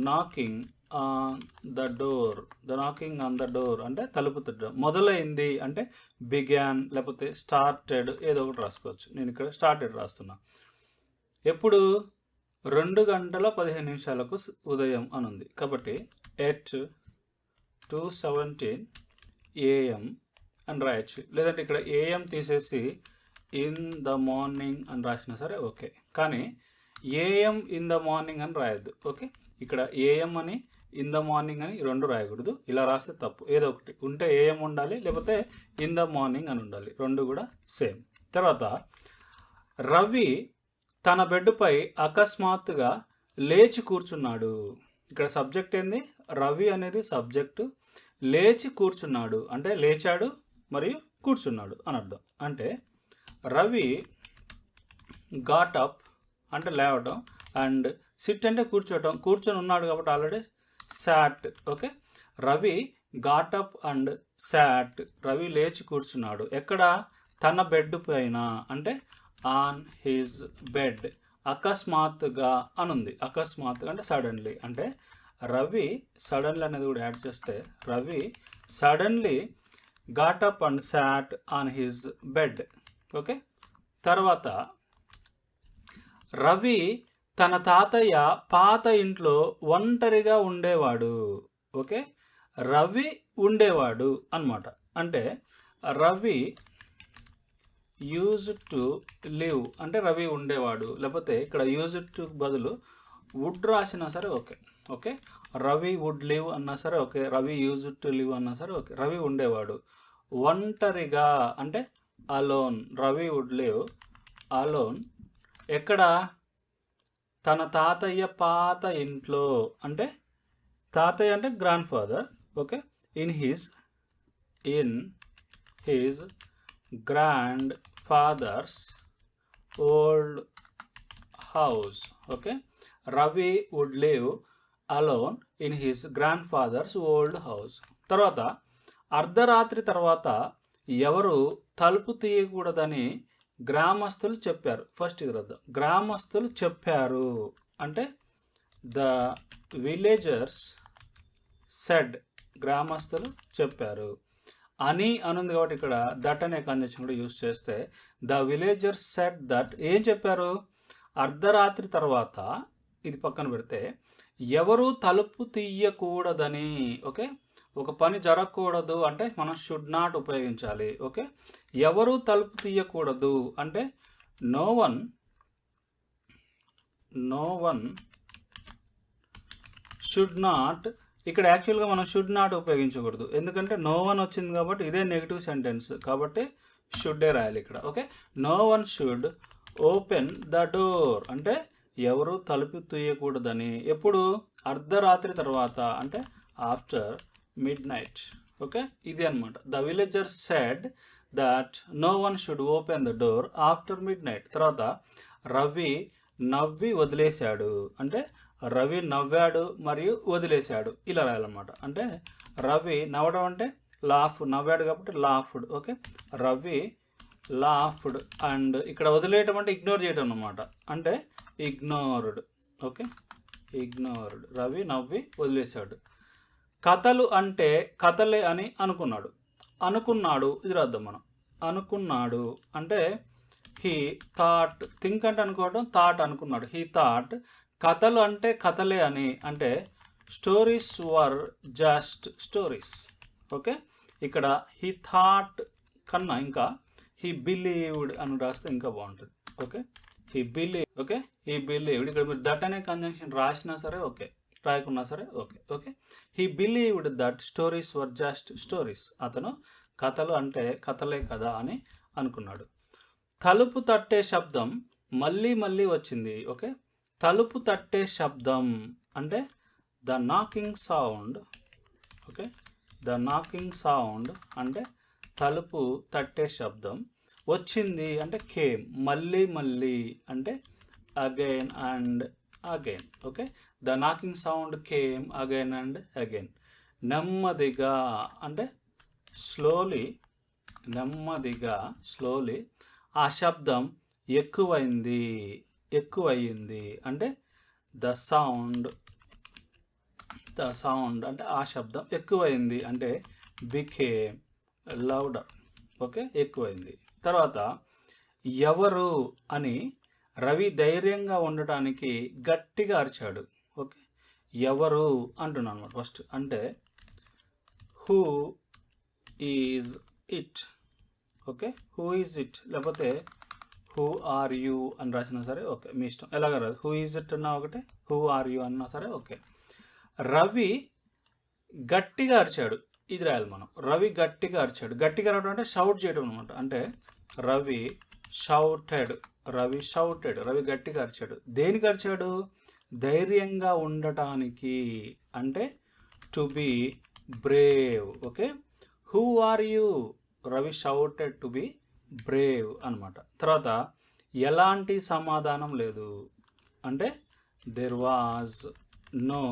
knocking on the door. The knocking on the door అంటే తలుపు తట్టడం. మొదలైంది అంటే బిగాన్, లేకపోతే స్టార్టెడ్, ఏదో ఒకటి రాసుకోవచ్చు. నేను ఇక్కడ స్టార్టెడ్ రాస్తున్నా. ఎప్పుడు 2:15 ఉదయం అనుంది కాబట్టి ఎట్ 2:17 AM అని రాయొచ్చు. లేదంటే ఇక్కడ AM తీసేసి ఇన్ ద మార్నింగ్ అని రాసినా సరే ఓకే. కానీ AM ఇన్ ద మార్నింగ్ అని రాయొద్దు. ఓకే, ఇక్కడ AM అని ఇన్ ద మార్నింగ్ అని 2 రాయకూడదు. ఇలా రాస్తే తప్పు. ఏదో ఒకటి ఉంటే AM ఉండాలి, లేకపోతే ఇన్ ద మార్నింగ్ అని ఉండాలి. 2 కూడా సేమ్. తర్వాత రవి తన బెడ్పై అకస్మాత్తుగా లేచి కూర్చున్నాడు. ఇక్కడ సబ్జెక్ట్ ఏంది? రవి అనేది సబ్జెక్టు. లేచి కూర్చున్నాడు అంటే లేచాడు మరియు కూర్చున్నాడు అని అర్థం. అంటే రవి గాట్ అప్ అంటే లేవటం, అండ్ సిట్ అంటే కూర్చోవటం. కూర్చొని ఉన్నాడు కాబట్టి already sat. Okay, Ravi got up and sat. Ravi లేచి కూర్చున్నాడు. ఎక్కడ? తన బెడ్ పైన, అంటే ఆన్ హిజ్ బెడ్. అకస్మాత్తుగా అనుంది. అకస్మాత్తుగా అంటే సడన్లీ. అంటే రవి సడన్లీ అనేది కూడా యాడ్ చేస్తే Ravi suddenly got up and sat on his bed. Okay, తర్వాత రవి తన తాతయ్య పాత ఇంట్లో ఒంటరిగా ఉండేవాడు. ఓకే, రవి ఉండేవాడు అన్నమాట. అంటే రవి యూజ్ టు లివ్ అంటే రవి ఉండేవాడు. లేకపోతే ఇక్కడ యూజ్ టు బదులు వుడ్ రాసినా సరే okay. Okay, Ravi would live అన్నా సరే okay. Ravi use to live అన్నా సరే ఓకే. రవి ఉండేవాడు. ఒంటరిగా అంటే alone. Ravi would live alone. ఎక్కడ? తన తాతయ్య పాత ఇంట్లో. అంటే తాతయ్య అంటే grandfather. Okay, in his grandfather's old house. Okay, Ravi would live alone in his grandfather's old house. తర్వాత అర్ధరాత్రి తర్వాత ఎవరు తలుపు తీయకూడదని గ్రామస్తులు చెప్పారు. ఫస్ట్ ఇది రద్దాం. గ్రామస్తులు చెప్పారు అంటే ద విలేజర్స్ సెడ్. గ్రామస్తులు చెప్పారు. అని అనుంది కాబట్టి ఇక్కడ దట్ అనే కంజంక్షన్ కూడా యూజ్ చేస్తే ద విలేజర్స్ సెడ్ దట్. ఏం చెప్పారు? అర్ధరాత్రి తర్వాత, ఇది పక్కన పెడితే, ఎవరు తలుపు తీయకూడదని. ఓకే, ఒక పని జరగకూడదు అంటే మనం షుడ్ నాట్ ఉపయోగించాలి. ఓకే, ఎవరు తలుపు తీయకూడదు అంటే నో వన్ షుడ్ నాట్ ఇక్కడ యాక్చువల్గా మనం షుడ్ నాట్ ఉపయోగించకూడదు, ఎందుకంటే నో వన్ వచ్చింది కాబట్టి ఇదే నెగిటివ్ సెంటెన్స్ కాబట్టి షుడ్డే రాయాలి ఇక్కడ. Okay, no one should open the door అంటే ఎవరు తలుపు తీయకూడదని. ఎప్పుడు? అర్ధరాత్రి తర్వాత, అంటే ఆఫ్టర్ మిడ్ నైట్. ఓకే, ఇది అనమాట. The villagers said that no one should open the door after midnight. తర్వాత రవి నవ్వి వదిలేశాడు అంటే రవి నవ్వాడు మరియు వదిలేశాడు, ఇలా రాయాలన్నమాట. అంటే రవి నవ్వడం అంటే లాఫ్, నవ్వాడు కాబట్టి laughed. Okay, Ravi laughed. And ఇక్కడ వదిలేయటం అంటే ఇగ్నోర్ చేయడం అన్నమాట, అంటే ఇగ్నోర్డ్. Okay, ignored. రవి నవ్వి వదిలేశాడు. కథలు అంటే కథలే అని అనుకున్నాడు. అనుకున్నాడు ఇది రాద్దాం మనం. అనుకున్నాడు అంటే హీ థాట్, థింక్ అంటే అనుకోవడం, థాట్ అనుకున్నాడు. He thought. కథలు అంటే కథలే అని అంటే stories were just stories. Okay, ఇక్కడ హీ థాట్ కన్నా ఇంకా హీ బిలీవ్డ్ అని రాస్తే ఇంకా బాగుంటుంది. Okay, he believe. Okay, he believed. ఇక్కడ మీరు దట్ అనే కంజంక్షన్ రాసినా సరే ఓకే, రాయకున్నా సరే okay. Okay, he believed that stories were just stories. అతను కథలు అంటే కథలే కదా అని అనుకున్నాడు. తలుపు తట్టే శబ్దం మళ్ళీ మళ్ళీ వచ్చింది. ఓకే, తలుపు తట్టే శబ్దం అంటే the knocking sound. Okay, the knocking sound అంటే తలుపు తట్టే శబ్దం. వచ్చింది అంటే కేమ్. మళ్ళీ మళ్ళీ అంటే again and again. Okay, the knocking sound came again and again. నెమ్మదిగా అంటే స్లోలీ, నెమ్మదిగా స్లోలీ. ఆ శబ్దం ఎక్కువైంది, ఎక్కువయ్యింది అంటే ద సౌండ్ అంటే ఆ శబ్దం ఎక్కువైంది అంటే బికేమ్ లౌడర్. ఓకే, ఎక్కువైంది. తర్వాత ఎవరు అని రవి ధైర్యంగా ఉండటానికి గట్టిగా అరిచాడు. ఓకే, ఎవరు అంటున్నాను అనమాట ఫస్ట్. అంటే who is it. Okay, who is it లేకపోతే హూ ఆర్ యూ అని రాసినా సరే ఓకే, మీ ఇష్టం. ఎలాగ రాదు, హూ ఈజ్ ఇట్ అన్నా ఒకటే, హూ ఆర్ యూ అన్నా సరే ఓకే. రవి గట్టిగా అరిచాడు ఇది రాయాలి మనం. రవి గట్టిగా అరిచాడు. గట్టిగా అరవడం అంటే షౌట్ చేయడం అనమాట. అంటే రవి షౌటెడ్. రవి షౌటెడ్. రవి గట్టిగా అరిచాడు. దేనికి అరిచాడు? ధైర్యంగా ఉండటానికి, అంటే to be brave. Okay, who are you? Ravi shouted to be brave అనమాట. తర్వాత ఎలాంటి సమాధానం లేదు అంటే దెర్ వాజ్ నో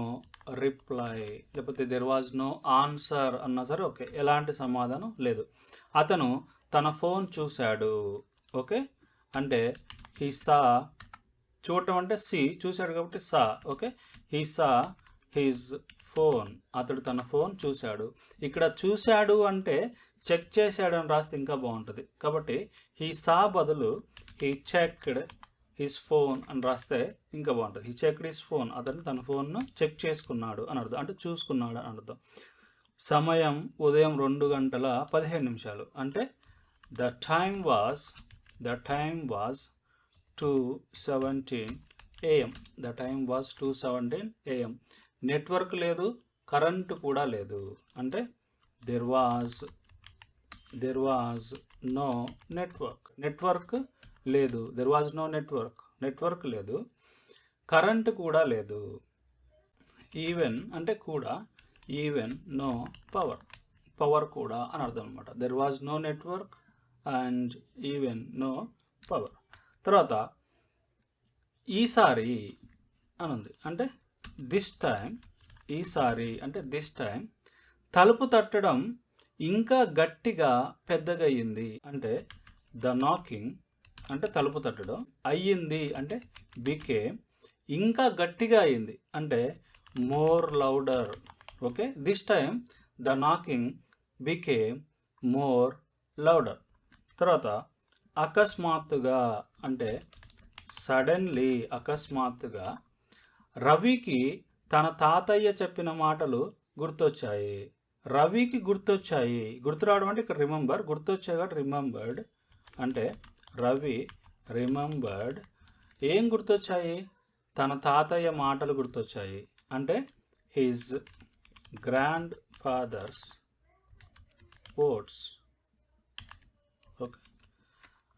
రిప్లై లేకపోతే దెర్ వాజ్ నో ఆన్సర్ అన్నా సరే ఓకే, ఎలాంటి సమాధానం లేదు. అతను తన ఫోన్ చూశాడు. ఓకే, అంటే హీ సా. చూడటం అంటే సి, చూశాడు కాబట్టి saw. Okay, he saw his phone. అతడు తన ఫోన్ చూశాడు. ఇక్కడ చూశాడు అంటే చెక్ చేశాడు అని రాస్తే ఇంకా బాగుంటుంది. కాబట్టి హీ సా బదులు హీ చెక్డ్ హిస్ ఫోన్ అని రాస్తే ఇంకా బాగుంటుంది. He checked his phone. అతను తన ఫోన్ను చెక్ చేసుకున్నాడు అని అర్థం, అంటే చూసుకున్నాడు అని అర్థం. సమయం ఉదయం 2:15 అంటే the time was 2:17 AM. The time was 2:17 AM. Network లేదు, కరెంటు కూడా లేదు అంటే there was no network. Network లేదు, దెర్ వాజ్ నో నెట్వర్క్ లేదు, కరెంటు కూడా లేదు. ఈవెన్ అంటే కూడా, ఈవెన్ నో పవర్ కూడా అని అర్థం అనమాట. There was no network and even no power. తర్వాత ఈసారి అని ఉంది అంటే దిస్ టైం. ఈసారి అంటే దిస్ టైం. తలుపు తట్టడం ఇంకా గట్టిగా పెద్దగా అయ్యింది అంటే ద నాకింగ్ అంటే తలుపు తట్టడం అయ్యింది అంటే బికేమ్. ఇంకా గట్టిగా అయ్యింది అంటే more louder. Okay, this time the knocking became more louder. తర్వాత అకస్మాత్తుగా అంటే సడన్లీ, అకస్మాత్తుగా. రవికి తన తాతయ్య చెప్పిన మాటలు గుర్తొచ్చాయి. రవికి గుర్తొచ్చాయి. గుర్తు రావడం అంటే ఇక్కడ రిమెంబర్, గుర్తొచ్చాయి కాబట్టి రిమెంబర్డ్. అంటే రవి రిమెంబర్డ్. ఏం గుర్తొచ్చాయి? తన తాతయ్య మాటలు గుర్తొచ్చాయి అంటే his grandfather's words. Okay,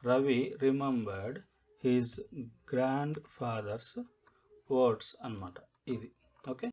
Ravi remembered his grandfather's words అన్నమాట ఇది. ఓకే.